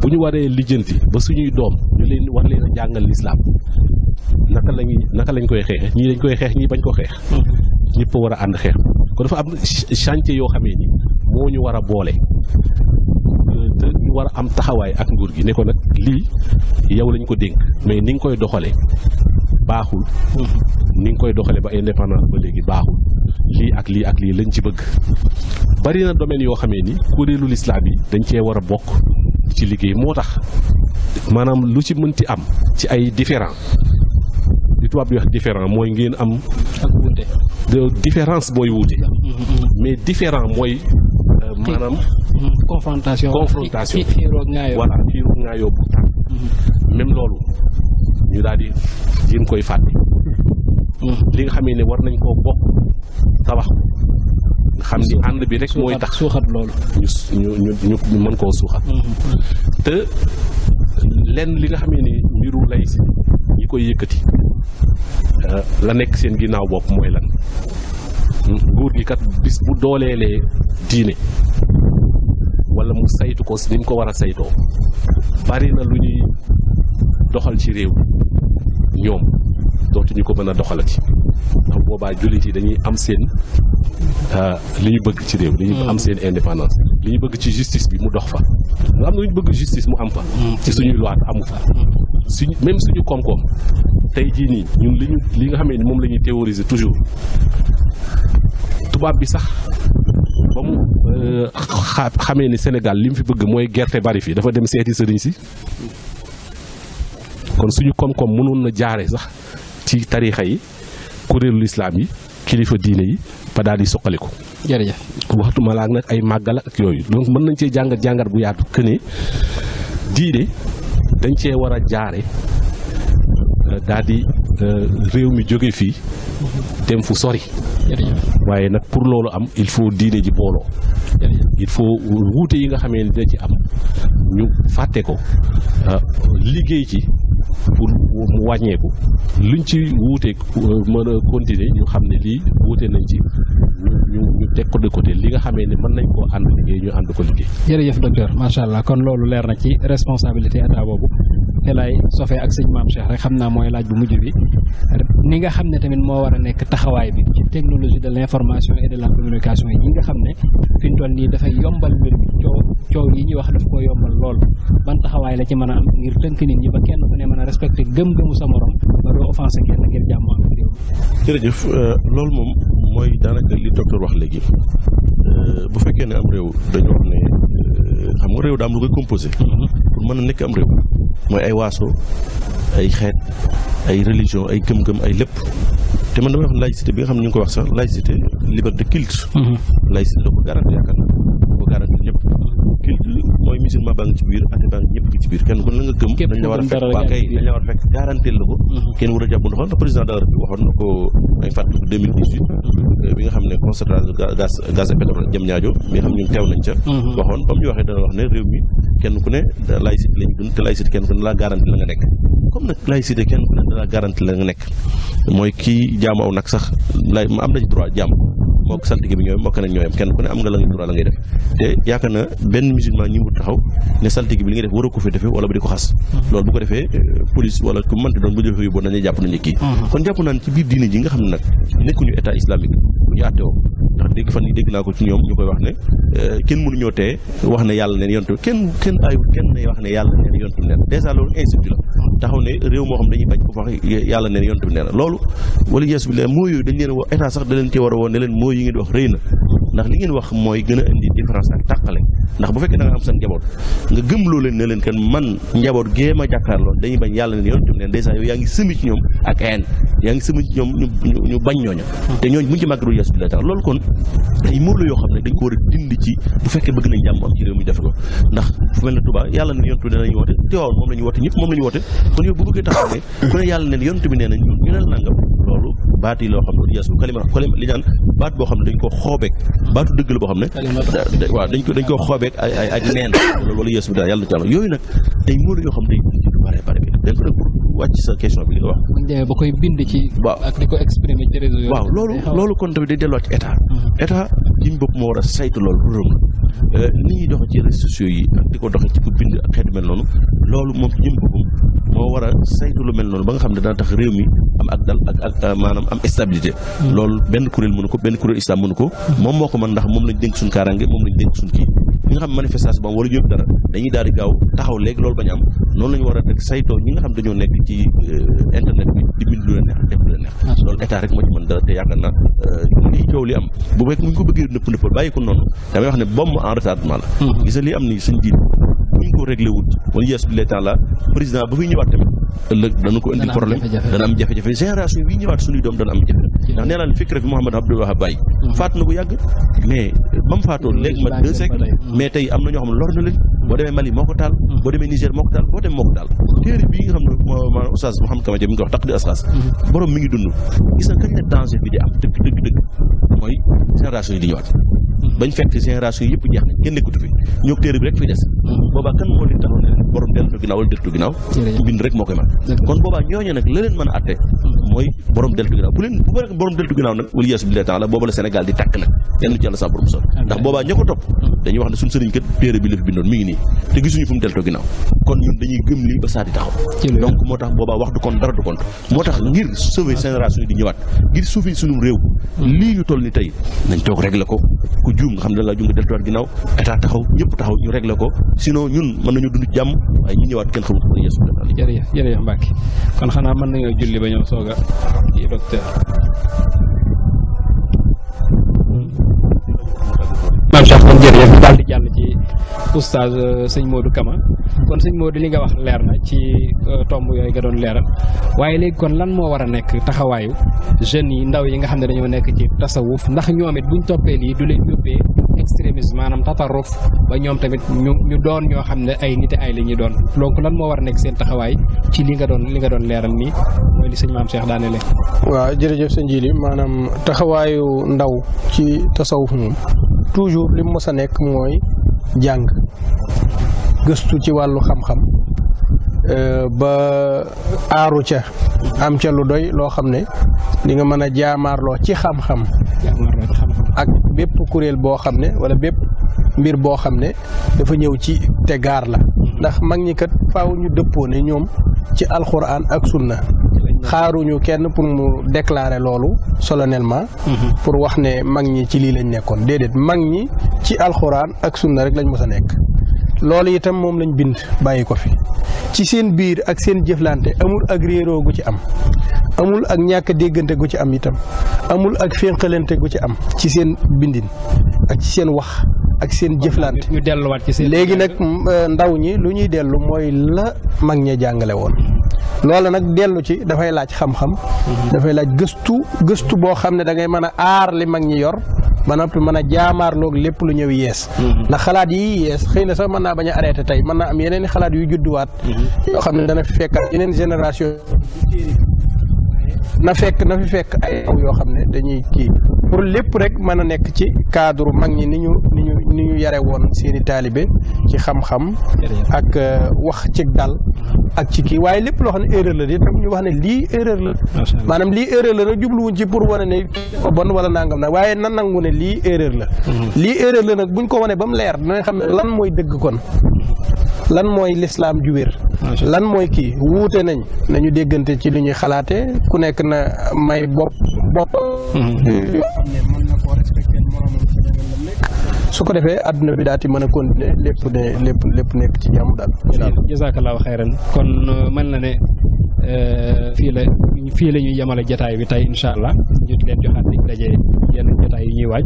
bu ñu waree lijjanti ba suñuy doom ñu leen war leen a jàngal l'islam naka lañ koy xeexe ñii dañ koy xeex ñii bañ ko xeex ñëpp war a ànd xeex kon dafa am chantier yoo xamee ni moo ñu war a boole te ñu war a am taxawaay ak nguur gi ne ko nag lii yow lañ ko dénk mais ni nga koy doxalee baaxul ni nga koy doxalee ba indépendance ba léegi baaxul lii ak lii ak lii lañ ci bëgg. bari na domaine yoo xamee ni kuréelu lislaam yi dañ cee war a bokk ci liggéey moo tax maanaam lu ci mënti am ci ay différent li tubaab di wax différent mooy ngeen am ak wuute différence mooy wuute mais différent mooy maanaam confrontation xiiroo ngaayoo bu tànn même loolu ñu daal di jéem koy fàtte li nga xamee ne war nañ koo bokk tabax nga xam ni ànd bi rek mooy tax suuxat loolu ñu mën koo suuxat te lenn li nga xamee ni mbiru lay si ñi koy yëkkati la nekk seen ginnaaw bopp mooy lan nguur gi kat bis bu dooleelee diine wala mu saytu ko ni mu ko war a saytoo bari na lu ñuy doxal ci réew ñoom dootuñu ko mën a doxalati ndax boobaa jullit yi dañuy am seen li ñu bëgg ci réew dañuy am seen indépendance li ñu bëgg ci justice bi mu dox fa nga am na lu ñu bëgg justice mu am fa ci suñuy loi amu fa même suñu koom-koom tey jii nii ñun li nga xamee ni moom la ñuy théoriser toujours tubaab bi sax ba mu xamee ni Sénégal li mu fi bëgg mooy gerte bari fi dafa dem seeti sëriñ si kon suñu koom-koom mënoon na jaare sax ci tariixa yi kuréelu lislaam yi kilifa diine yi ba daal di soqaliku. jërëjëf waxtuma laa nag ay màggal ak yooyu donc mën nañ cee jàngat bu yaatu que ne diine dañ cee war a jaare daal di réew mi jóge fii dem fu sori. waaye nag pour loolu am il faut diine ji booloo. il faut wuute yi nga xamee ne dina ci am ñu fàtte ko liggéey ci pour mu wàññeeku luñ ci wuute mën a continuer ñu xam ne lii wuute nañ ci ñu teg ko de côté li nga xamee ne mën nañ koo ànd liggéey ñu ànd ko liggéey. jërëjëf docteur macha allah kon loolu leer na ci responsabilité état boobu te lay sofee ak sëñ Maam Cheikh rek xam naa mooy laaj bu mujj bi ni nga xam ne tamit moo war a nekk taxawaay bi ci technologie de l'information et de la communication yi nga xam ne fi ñu toll nii dafay yombal mbir mi coow yi ñuy wax daf ko yombal lool ban taxawaay la ci mën a am ngir tënk nit ñi ba kenn ku ne mën a respecté gëm-gëmu sa morom ba doo offensé kenn ngir jàmm am réew. jërëjëf loolu moom mooy daanaka li docteur wax léegi bu fekkee ne am réew dañu wax ne xam nga réew daa am lu koy composé. pour mën a nekk am réew mooy ay waaso ay xeet ay religion ay gëm-gëm ay lépp te man damay wax laïcité bi nga xam ne ñu ngi ko wax sax laïcité liberté culte. laïcité la ko garanti yaakaar naa ko garanti ñëpp culte mooy musulman baa ngi ci biir athée baa ngi ñëpp ngi ci biir kenn ku ne la nga gëm dañ la war a fekk waa kay dañ la war a fekk garanti la ko kenn war a jàpp ndoxal ndax président de la République waxoon na ko ay fàttaliku 2018 bi nga xam ne concentration gaz et pétrole jëm ñaajo bi nga xam ne ñun teew nañ ca waxoon ba mu ñu waxee dana wax ne réew mi kenn ku ne laïcité lañu dund te laïcité kenn ku ne la garanti la nga nekk comme nag laïcité kenn ku ne da la garanti la nga nekk mooy kii jaamu aw nag sax lay am na ci droit jaam moo ko saltige bi ñooy moo ko nag ñooyam kenn ku ne am nga la nga droit la ngay def te yaakaar na benn musulman ñi mu taxaw ne saltige bi li ngay def waroo ko fi defee wala ba di ko xas loolu bu ko defee police wala ku mënti doon bu defee yóbboon nañuy jàpp nañu kii kon jàpp naan ci biir diine ji nga xam ne nag nekkuñu état islamique bu ñu àttewoo ndax dégg fan yi dégg naa ko ci ñoom ñu koy wax ne kenn mënuñoo tee wax ne yàlla neen yontu kenn ayut kenn ne wax ne yàlla neen yontu neen dèjà loolu institut la taxaw ne réew moo xam dañuy bañ ko wax yàlla neen yontu nee na loolu wala yeesu bi moo yooyu dañ leen woo état sax da leen cee war a woo ne leen moo yi ngeen di wax rëy na ndax li ngeen wax mooy gën a indi différence ak tàqale ndax bu fekkee da nga am seen njaboot nga gëmloo leen ne leen kan man njaboot gée ma jàkkaarloo dañuy bañ yàlla neen yontu neen dèjà yow yaa ngi sëmi ci ñoom ak haine yaa ngi sëmi ci ñoom ñu bañ ñooña te ñooñ buñu ci màgg du yeesu bi la tax loolu kon ay mots la yoo xam ne dañ ko war a dindi ci bu fekkee bëgg nañ jàmm am ci réew mi defe ko ndax fu mel ne Touba yàlla neen yontu nee nañu woote Tiwaawan moom la ñu woote ñëpp moom la ñu woote kon yow bu bëggee taxaw ne ku ne yàlla neen yontu bi nee nañ ñu ne la nangam loolu baat yi loo xam ne yeesu kalima li ñaan baat boo xam ne dañ ko xoobeek baatu dëgg la boo xam ne waaw dañ ko xoobeek ay ak neen loolu wala yeesu bi daal yàlla ci àlla yooyu nag ay mots la yoo xam ne day indi lu bare bare dañ ko def pour wàcc sa question bi li nga wax ba koy bind ci waaw ak di ko exprimer ci réseau waaw loolu kon tamit day delluwaat ci état ci bopp moo war a saytu loolu rërëm la ni ñuy doxe ci réseaux sociaux yi ak di ko doxe ci ko bind ak xeetu mel noonu loolu moom ci jëm boppam moo war a saytu lu mel noonu ba nga xam ne dana tax réew mi am ak dal ak maanaam am stabilité loolu benn kuréel mënu ko benn kuréel islam mënu ko moom moo ko mën ndax moom lañ dénk suñ kaaraange moom lañ dénk suñ kii ñi nga xam manifestation ba wala yëpp dara dañuy daal di gaaw taxaw léegi loolu bañ am noonu la ñu war a teg saytoo ñi nga xam dañoo nekk ci internet bi di bind lu leen neex def lu leen neex loolu état rek moo ci mën dara te yaakaar naa lii coow li am bu fekk mu ñu ko bëggee nëppal bàyyi ko noonu damay wax ne bombe en retardement la gis nga li am ni suñ diin bu ñu ko réglé wut wala yees bi l'état la président ba fiy ñëwaat tamit ëllëg dana ko indi problème dana am jafe-jafe génération yi ñëwaat suñuy doom dana am jafe ndax nee naa ne fikk rek Mouhamed Abdou Wahab Baye faatu na bu yàgg mais ba mu faatoo léegi ma 2 siècles mais tey am na ñoo xam ne lor na leen boo demee Mali moo ko taal boo demee Niger moo ko taal boo demee moo ko taal téere bii nga xam ne maanaam oustaz Mouhamed Kama Dia mi ngi ko wax taq di asxaas borom mi ngi dund gis na kañ la danger bi di am dëgg mooy génération yi di ñëwaat bañ fekk génération yi yëpp jeex nañ kenn nekkatu fi ñoo téere bi rek fi des boobaa kan moo leen taxaw ne leen borom deltu ginnaaw wala deltu ginnaaw bind rek moo koy man kon boobaa ñooñu nag la leen mën a atte mooy borom deltu ginnaaw bu rek borom deltu ginnaaw nag wala yeesu bi temps la booba la Sénégal di tàkk nag yenn ci yàlla sa borom sol ndax boobaa ña ko topp dañuy wax ne suñu sëriñ kat téere bi la fi bindoon mi ngi nii te gisuñu fu mu deltoo ginnaaw kon ñun dañuy gëm lii ba saa di taxaw donc moo tax boobaa wax du kon dara du kon moo tax ngir sauver génération yi di ñëwaat ngir sauver suñu réew lii ñu toll ni tey nañ toog régler ko ku juum nga xam ne la juum nga deltuwaat ginnaaw état taxaw ñëpp taxaw ñu régler ko sinon ñun mën nañu dund jàmm waaye ñu ñëwaat kenn xamul ko yeesu jërëjëf Mbacke kon xanaa mën nañoo julli ba ñëw soog a ci docteur maam Cheikh kon jërëjëf daal di jàll ci oustaz sëñ Modou Kama kon sëñ Modou li nga wax leer na ci tomb yooyu nga doon leeral waaye léegi kon lan moo war a nekk taxawaayu jeunes yi ndaw yi nga xam ne dañoo nekk ci tasawuf ndax ñoom it buñ toppee lii du leen yóbbee extrémisme maanaam tatarruf ba ñoom tamit ñu doon ñoo xam ne ay nit ay la ñuy doon donc lan moo war a nekk seen taxawaay ci li nga doon leeral nii mooy li sëñ maam Cheikh daane leen. waaw jërëjëf sëñ Jili maanaam taxawaayu ndaw ci tasawuf moom toujours li mu mës a nekk mooy jàng gëstu ci wàllu xam-xam ba aaru ca am ca lu doy loo xam ne di nga mën a jaamaarloo ci xam-xam ak bépp kuréel boo xam ne wala bépp mbir boo xam ne dafa ñëw ci te gaar la ndax mag ñi kat faaw ñu dëppoo ne ñoom ci alxuraan ak sunna xaaruñu kenn pour mu déclarer loolu solennellement pour wax ne mag ñi ci lii lañ nekkoon déedéet mag ñi ci alxuraan ak sunna rek lañ mës a nekk loolu itam moom lañ bind bàyyi ko fi ci seen biir ak seen jëflante amul ak réeroo gu ci am amul ak ñàkk déggante gu ci am itam amul ak fénqalante gu ci am ci seen bindin ak ci seen wax ak seen jëflante ñu delluwaat ci seen léegi nag ndaw ñi lu ñuy dellu mooy la mag ña jàngale woon loolu nag dellu ci dafay laaj xam-xam dafay laaj gëstu boo xam ne da ngay mën a aar li mag ñi yor ba noppi mën a jaamaarloog lépp lu ñëw yees ndax xalaat yi yees xëy na sax mën naa bañ a arrêté tey mën naa am yeneen i xalaat yu judduwaat yoo xam ne dana fi fekkaat yeneen génération na fi fekk ay aw yoo xam ne dañuy kii pour lépp rek mën a nekk ci cadre mag ñi ni ñu yare woon seeni taalibe ci xam-xam ak wax ci dal ak ci kii waaye lépp loo xam ne erreur la itam ñu wax ne lii erreur la maanaam lii erreur la nag jubluwuñ ci pour wane ne ko bon wala nangam nag waaye nan nangu ne lii erreur la lii erreur la nag buñ ko wane ba mu leer dinañ xam ne lan mooy dëgg kon lan mooy lislaam ju wér lan mooy kii wuute nañu déggante ci li ñuy xalaate ku nekk na may bopp yoo xam ne mën na koo respecté moromam su ko defee adduna bi daal di mën a continuer lépp nekk ci jàmm daal. jazakallahu xayran kon mën na ne fii la ñuy yemale jotaay bi tey incha allah ñu leen joxaat di daje yenn jotaay yu ñuy waaj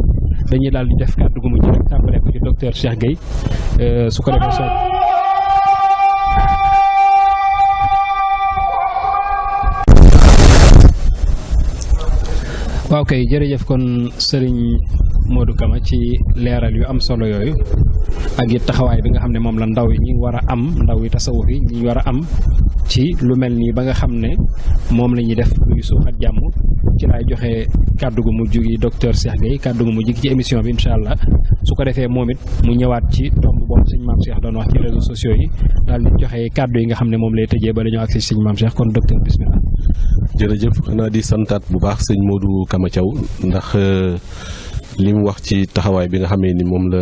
dañuy daal di def kàddu gu mujj rek tàmbale ko ci docteur Cheikh Gueye su ko defee soog. waaw kay jërëjëf kon Serigne Modou Kama ci leeral yu am solo yooyu ak it taxawaay bi nga xam ne moom la ndaw yi ñi war a am ndaw yi tasawuf yi ñi war a am ci lu mel nii ba nga xam ne moom la ñuy def luy suuxat jàmm ci laay joxe kàddu gu mujj gi docteur Cheikh Gueye kàddu gu mujj gi ci émission bi incha allah su ko defee moom it mu ñëwaat ci tomb boobu sëñ Maam Cheikh doon wax ci réseaux sociaux yi daal di joxe kàddu yi nga xam ne moom lay tëjee ba dañoo agsi sëñ Maam Cheikh kon docteur bismillah. jërëjëf xanaa di santaat bu baax sëñ Modou Kama Thiaw ndax li mu wax ci taxawaay bi nga xamee ni moom la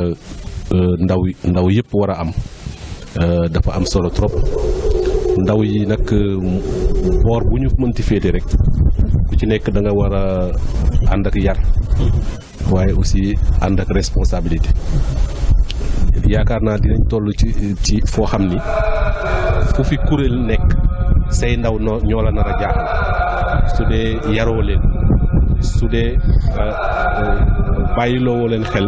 ndaw yëpp war a am dafa am solo trop ndaw yi nag boor bu ñu mënti féete rek ku ci nekk da nga war a ànd ak yar waaye aussi ànd ak responsabilité yaakaar naa dinañ toll ci foo xam ni fu fi kuréel nekk say ndaw ñoo la nar a jaaxal su dee yaroo leen su dee bàyyiloo leen xel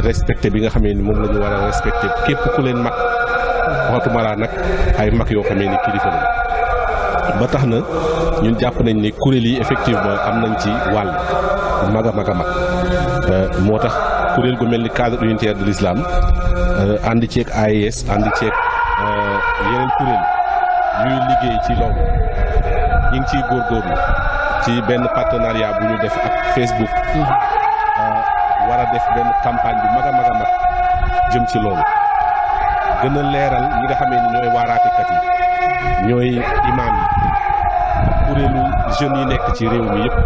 respecté bi nga xamee ni moom la ñu war a respecté képp ku leen mag waxatuma laa nag ay mag yoo xamee ni kilifa lañ ba tax na ñun jàpp nañ ni kuréel yi effectivement am nañ ci wàll mag a mag a mag moo tax kuréel gu mel ni cadre unitaire de l'islam ànd ceeg AES ànd ceeg yeneen kuréel ñuy liggéey ci loolu ñu ngi ciy góorgóorlu ci benn partenariat bu ñu def ak Facebook war a def benn campagne bu mag a mag a mag jëm ci loolu gën a leeral ñi nga xamee ni ñooy waaraatekat yi ñooy imaam yi kuréelu jeunes yi nekk ci réew mi yëpp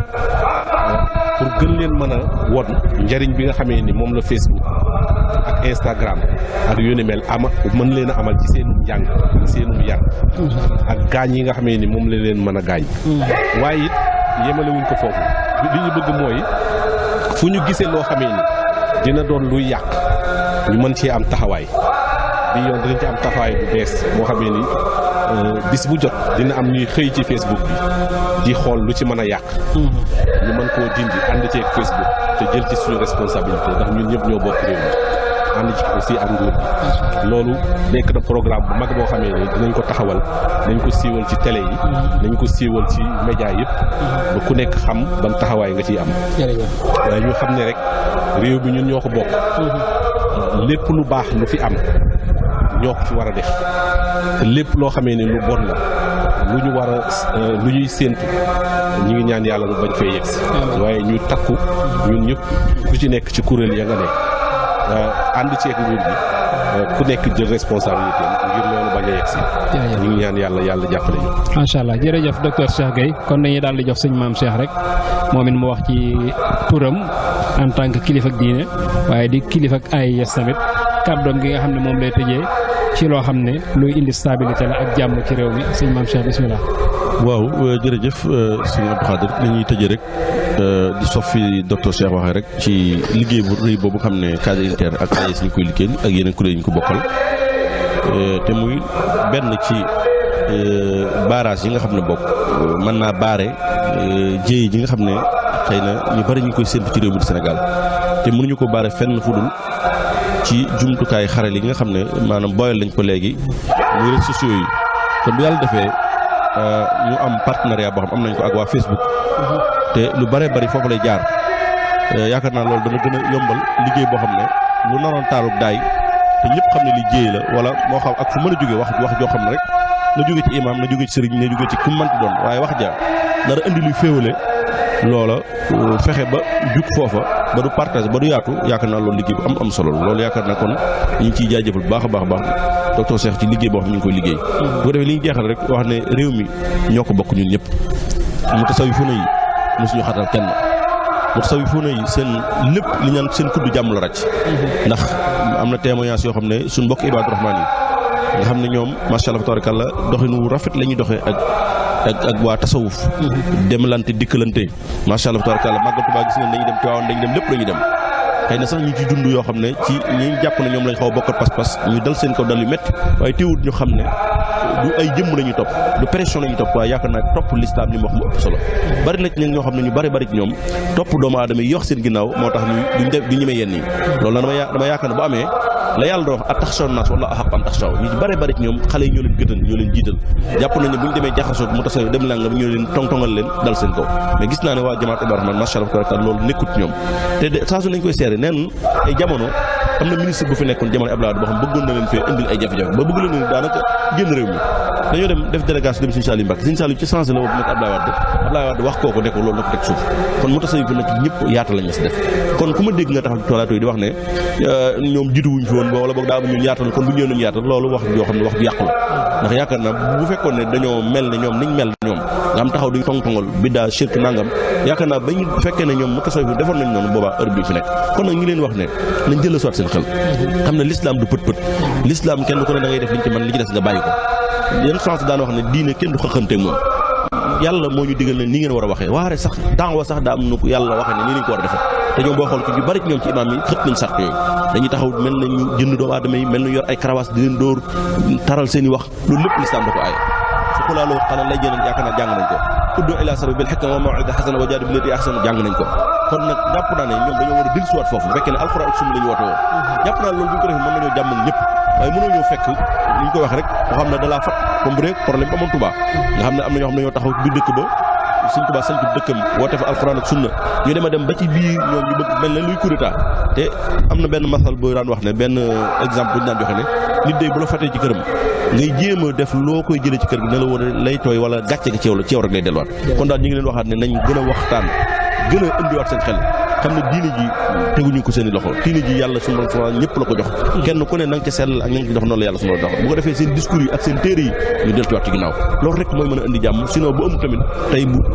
pour gën leen mën a won njariñ bi nga xamee ni moom la Facebook ak Instagram ak yu ni mel mën leen a amal ci seenum njàng seenum yar ak gaañ yi nga xamee ni moom la leen mën a gaañ waaye it yemalewuñ ko foofu li ñu bëgg mooy fu ñu gisee loo xamee ni dina doon luy yàq ñu mën cee am taxawaay bi yoon dinañ ci am taxawaay bu bees boo xamee ni bis bu jot dina am ñuy xëy ci Facebook bi di xool lu ci mën a yàq ñu mën koo dindi ànd ceeg Facebook te jël ci suñu responsabilité ndax ñun ñëpp ñoo bokk réew mi ànd ci aussi ak nguur bi loolu nekk na programme bu mag boo xamee ni dinañ ko taxawal dañ ko siiwal ci télé yi dañ ko siiwal ci média yëpp ba ku nekk xam ban taxawaay nga ciy am waaye ñu xam ne rek réew bi ñun ñoo ko bokk lépp lu baax lu fi am ñoo ko fi war a def te lépp loo xamee ni lu bon la lu ñu war a lu ñuy séentu ñu ngi ñaan yàlla mu bañ fee yegsi waaye ñu takku ñun ñëpp ku ci nekk ci kuréel ya nga nekk ànd ceeg nguur gi ku nekk jël responsabilité ngir loolu bañ a yegsi ñu ngi ñaan yàlla jàppale ñu. macha allah jërëjëf docteur Cheikh Gueye kon dañuy daal di jox sëñ maam Cheikh rek moom it mu wax ci turam en tant que kilifa ak diine waaye di kilifa ak AES tamit kàddoom gi nga xam ne moom lay tëjee ci loo xam ne luy indi stabilité la ak jàmm ci réew mi sëñ maam Cheikh bismillah. waaw jërëjëf sëñ Abdou Khadir li ñuy tëjee rek di sof fi docteur Cheikh waxee rek ci liggéey bu rëy boobu xam ne cadre unitaire ak AES ñu koy liggéey ak yeneen kuréel yi ñu ko bokkal te muy benn ci barrage yi nga xam ne bokk mën naa baare jéey yi nga xam ne xëy na ñu bari ñu koy séntu ci réew mi di Sénégal te mënuñu ko baare fenn fu dul ci jumtukaay xarale yi nga xam ne maanaam boyal lañ ko léegi muy réseaux sociaux yi kon bu yàlla defee ñu am partenariat boo xam am nañ ko ak waa Facebook te lu bare bari foofu lay jaar yaakaar naa loolu dana gën a yombal liggéey boo xam ne lu naroon taalub daay te ñëpp xam ne li jéey la wala moo xam ak fu mën a jóge wax joo xam ne rek na jóge ci imam na jóge ci sëriñ na jóge ci ku mënti doon waaye wax ja dara indi luy féewale loola fexe ba jug foofa ba du partage ba du yaatu yaakaar naa loolu liggéey bu am solo loolu yaakaar naa kon ñu ngi ciy jaajëfal bu baax a baax docteur Cheikh ci liggéey boo xam ñu ngi koy liggéey bu ko defee li ñu jeexal rek wax ne réew mi ñoo ko bokk ñun ñëpp mu tasawufoona yi mosuñu xatal kenn mu tasawufoona yi seen lépp li ñaan seen kuddu jàmm la ràcc ndax am na témoignage yoo xam ne suñ mbokk Ibaadu Rahmaan yi nga xam ne ñoom macha allah tabarakallah doxinu rafet la ñuy doxee ak waa tasawuf demlante dikkalante macha allah tabarakallah màggal Tuubaa gis ngeen dañuy dem Tiwaawan dañuy dem lépp dañuy dem xëy na sax ñu ci dund yoo xam ne ci ñi jàpp na ñoom lañ xaw a bokkat pas-pas ñu dal seen kaw dal yu métti waaye teewut ñu xam ne du ay jëmm la ñuy topp du pression la ñuy topp waaye yaakaar naa topp lislaam li mu wax mu ëpp solo bari na ci ñoo xam ne ñu bari ci ñoom topp doomu aadama yi yox seen ginnaaw moo tax du ñemee yenn yi loolu nag dama yaakaar ne bu amee la yàlla doon wax a taxaw naas wala a xaq am taxaw ñu ci bari ci ñoom xale yi ñoo leen gëtan ñoo leen jiital jàpp nañ ne bu ñu demee jaxasoo mu tasaw dem la nga ñoo leen tongtongal leen dal seen kaw mais gis naa ne waa jamaat Ibaadu Rahmaan macha Allah loolu nekkut ñoom te saa su nañ koy seere neen ay jamono am na ministre bu fi nekkoon jamono Abdoulaye Wade boo xam bëggoon na leen fee indil ay jafe-jafe ba bëgg leen daanaka génn réew mi dañoo dem def délégation dem Serigne Saliou Mbacké Serigne Saliou ci changé la woo nekk Abdoulaye Wade wax kooku nekk loolu na ko teg suuf kon mu tasawuf fi nag ñëpp yaatal lañ si def kon ku ma dégg nga taxaw ci toilette yi di wax ne ñoom jiitu wuñ fi woon wala boog daa am ñun yaatal kon bu ñëw nañu yaatal loolu wax yoo xam ne wax ju yàqu la ndax yaakaar naa bu fekkoon ne dañoo mel ne ñoom niñ mel ñoom nga am taxaw duñ tongtongal biddaa shirk nangam yaakaar naa bañ fekkee ne ñoom mu tasawuf fi defoon nañ noonu boobaa heure bi fi nekk kon nag ñi leen wax ne nañ jël soit seen xel xam ne l'islam du pët l'islam kenn ku ne da ngay def liñ ci mën li ci des nga bàyyi ko yenn chance daan wax ne diine kenn du xëxanteeg moom yàlla moo ñu digal ne nii ngeen war a waxee waare sax daawa sax daa am nu yàlla waxee ne nii lañ ko war a defee te ñoom boo xool ci ñu bari ci ñoom ci imaam yi xët nañ sart yooyu dañuy taxaw mel na ñu jënd doomu aadama yi mel na yor ay karawaas di leen dóor taral seen i wax loolu lépp lislaam da ko aaye su xulaaloo xala lay jëneen yaakaar naa jàng nañ ko uddu ila sabili bil hikma wa maw'ida hasana wa jaadilu billatii ahsan jàng nañ ko kon nag jàpp naa ne ñoom dañoo war a dellusiwaat foofu bu fekkee ne alxuraan ak sunna la ñu woote woo jàpp naa loolu bu ñu ko defee mën nañoo jàmmal ñëpp waaye mënoo ñëw fekk li ñu koy wax rek boo xam ne da laa fat comme bu rek problème bi amoon Touba nga xam ne am na ñoo xam ne ñoo taxaw biir dëkk ba Sëñ Touba sant dëkkam woote fa alxuraan ak sunna ñu dem a dem ba ci biir ñoom ñu bëgg mel ne luy coup d'état te am na benn masal boo daan wax ne benn exemple bu ñu daan joxe ne nit day bu la fatee ci këram ngay jéem a def loo koy jëlee ci kër gi ne la war a lay tooy wala gàcce gi ci yow rek lay delluwaat kon daal ñu ngi leen waxaat ne nañ gën a waxtaan gën a indiwaat seen xel xam ne diine ji teguñu ko seen i loxo diine ji yàlla sunu borom subhanahu ñëpp la ko jox kenn ku ne na nga ca sell ak na nga ci dox noonu la yàlla sunu borom dox bu ko defee seen discours yi ak seen téere yi ñu deltuwaat ci ginnaaw loolu rek mooy mën a indi jàmm sinon bu amul tamit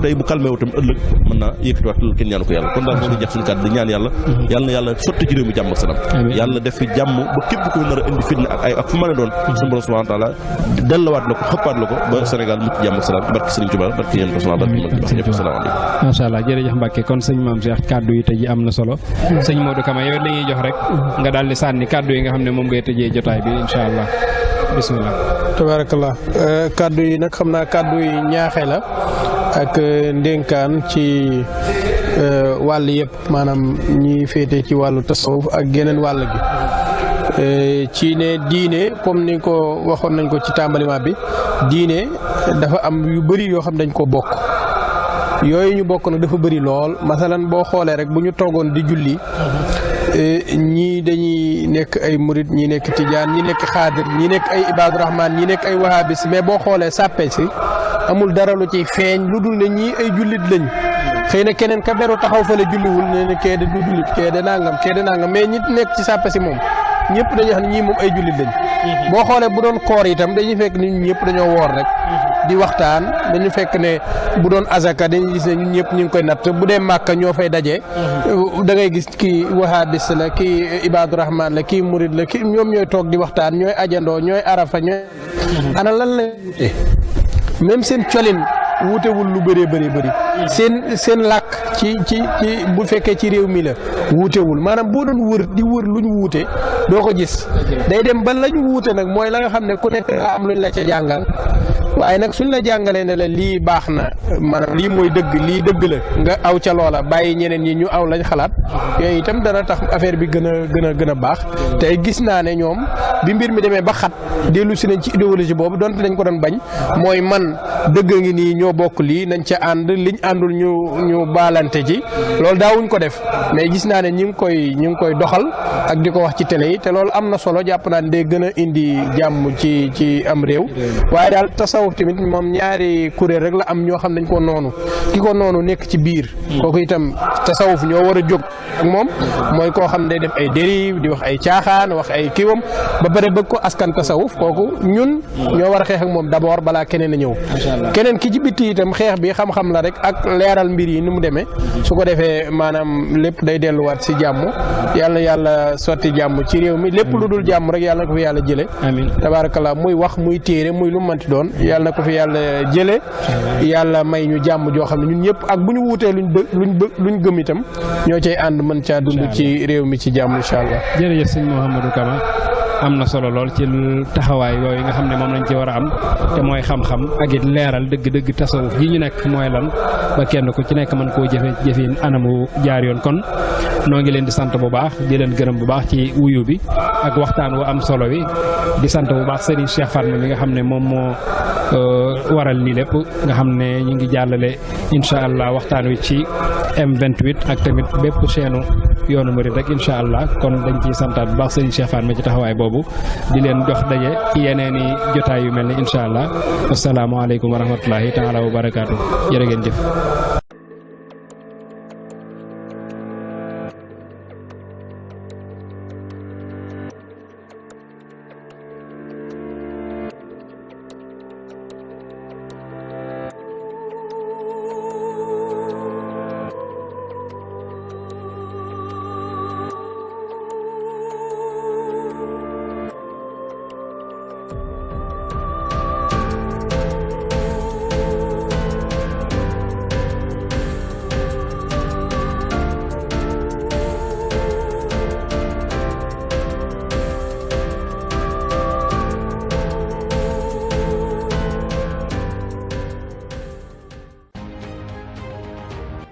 tey bu calmé wu tamit ëllëg mën naa yëkkatiwaat loolu kenn ñaanu ko yàlla kon daal moo ngi jax suñu kàddu di ñaan yàlla yàlla na yàlla sotti ci réew mi jàmm ak salaam yàlla def fi jàmm ba képp ko nar a indi fitna ak fu mën a doon sunu borom subhanahu wa taala dellawaat la ko xëppaat la ko ba Sénégal mucc jàmm ak salaam barke Sëriñ Tuubaa barke yéen ko barke mag baax ñëpp asalaamaaleykum macha allah jërëjëf Mbacke kon sëñ Maam Cheikh kàddu yi tey ji am na solo sëñ Modou Kama yow la ñuy jox rek nga daal di sànni kàddu yi nga xam ne moom ngay tëjee jotaay bi incha allah bisimilah. tabarakallah kàddu yi nag xam naa kàddu yi ñaaxe la ak ndénkaan ci wàll yëpp maanaam ñi féete ci wàllu tasawuf ak geneen wàll gi ci ne diine comme ni ko waxoon nañ ko ci tàmbaliment bi diine dafa am yu bëri yoo xam dañ ko bokk yooyu ñu bokk nag dafa bëri lool masalan boo xoolee rek bu ñu toogoon di julli ñii dañuy nekk ay murit ñii nekk tijaan ñii nekk xaadir ñii nekk ay ibaadu rahmaan ñii nekk ay wahabis mais boo xoolee sàppe si amul dara lu ci feeñ lu dul ne ñii ay jullit lañ xëy na keneen ka beru taxaw fa la julliwul ne ne kee de du jullit kee de nangam mais ñi nekk ci sàppe si moom ñëpp dañuy xam ne ñii moom ay jullit lañ boo xoolee bu doon koor itam dañuy fekk ni ñun ñëpp dañoo woor rek di waxtaan dañu fekk ne bu doon azaka dañuy gis ne ñun ñëpp ñu ngi koy natt bu dee màkka ñoo fay daje da ngay gis kii wahabis la kii ibaadu rahman la kii murid la kii ñoom ñooy toog di waxtaan ñooy ajandoo ñooy arafa ñooy ana lan la même seen colin wuutewul lu bëree bëri seen làkk ci bu fekkee ci réew mi la wuutewul maanaam boo doon wër di wër luñ wuute doo ko gis day dem ba lañ wuute nag mooy la nga xam ne ku nekk nga am luñ la ca jàngal waaye nag suñ la jàngalee ne la lii baax na maanaam lii mooy dëgg lii dëgg la nga aw ca loola bàyyi ñeneen ñi ñu aw lañ xalaat yooyu itam dana tax affaire bi gën a baax te gis naa ne ñoom bi mbir mi demee ba xat dellu si nañ ci idéologie boobu donte dañ ko doon bañ mooy man dëgg ngi nii ñoo bokk lii nañ ca ànd liñ àndul ñu baalante ci loolu daawuñ ko def mais gis naa ne ñi ngi koy doxal ak di ko wax ci télé yi te loolu am na solo jàpp naa ne day gën a indi jàmm ci am réew waaye daal tasawuf tamit moom ñaari kuréel rek la am ñoo xam dañ ko noonu ki ko noonu nekk ci biir kooku itam tasawuf ñoo war a jóg ak moom mooy koo xam ne day def ay dérive di wax ay caaxaan wax ay kiiwam ba pare bëgg ko askan tasawuf kooku ñun ñoo war a xeex ak moom d'abord balaa keneen a ñëw keneen ki ci bitti itam xeex bi xam-xam la rek ak leeral mbir yi ni mu demee su ko defee maanaam lépp day delluwaat si jàmm yàlla sotti jàmm ci réew mi lépp lu dul jàmm rek yàlla na ko fi yàlla jële tabarakallah muy wax muy téere muy lu manti doon yàlla na ko fi yàlla jële yàlla may ñu jàmm joo xam ne ñun ñëpp ak bu ñu wuutee luñ gëm itam ñoo cay ànd mën caa dund ci réew mi ci jàmm incha allah. jërëjëf sëñ Mouhamadou Kama am na solo lool ci taxawaay yooyu nga xam ne moom lañ ci war a am te mooy xam-xam ak it leeral dëgg-dëgg tasawuf gi ñu nekk mooy lan ba kenn ku ci nekk mën koo jëfin anamu jaar yoon kon noo ngi leen di sant bu baax di leen gërëm bu baax ci wuyu bi ak waxtaan wu am solo wi di sant bu baax Serigne Cheikh Fatma mi nga xam ne moom moo waral lii lépp nga xam ne ñu ngi jàllale incha allah waxtaan wi ci M28 ak tamit bépp chaîne yoonu murid rek incha allah kon dañ ciy santaat bu baax Serigne Cheikh Fatma ci taxawaay boobu di leen jox daje ci yeneen i jotaay yu mel ni incha allah asalaamaaleykum wa rahmatulahi taala wa barakaatu jërë ngeen jëf.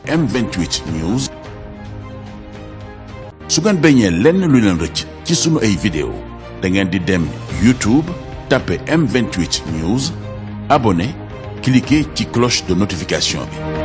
M28 News. su ngeen bañee lenn lu leen rëcc ci sunu ay vidéo da ngeen di dem YouTube tapé M28 News abonné cliquer ci cloche de notification bi.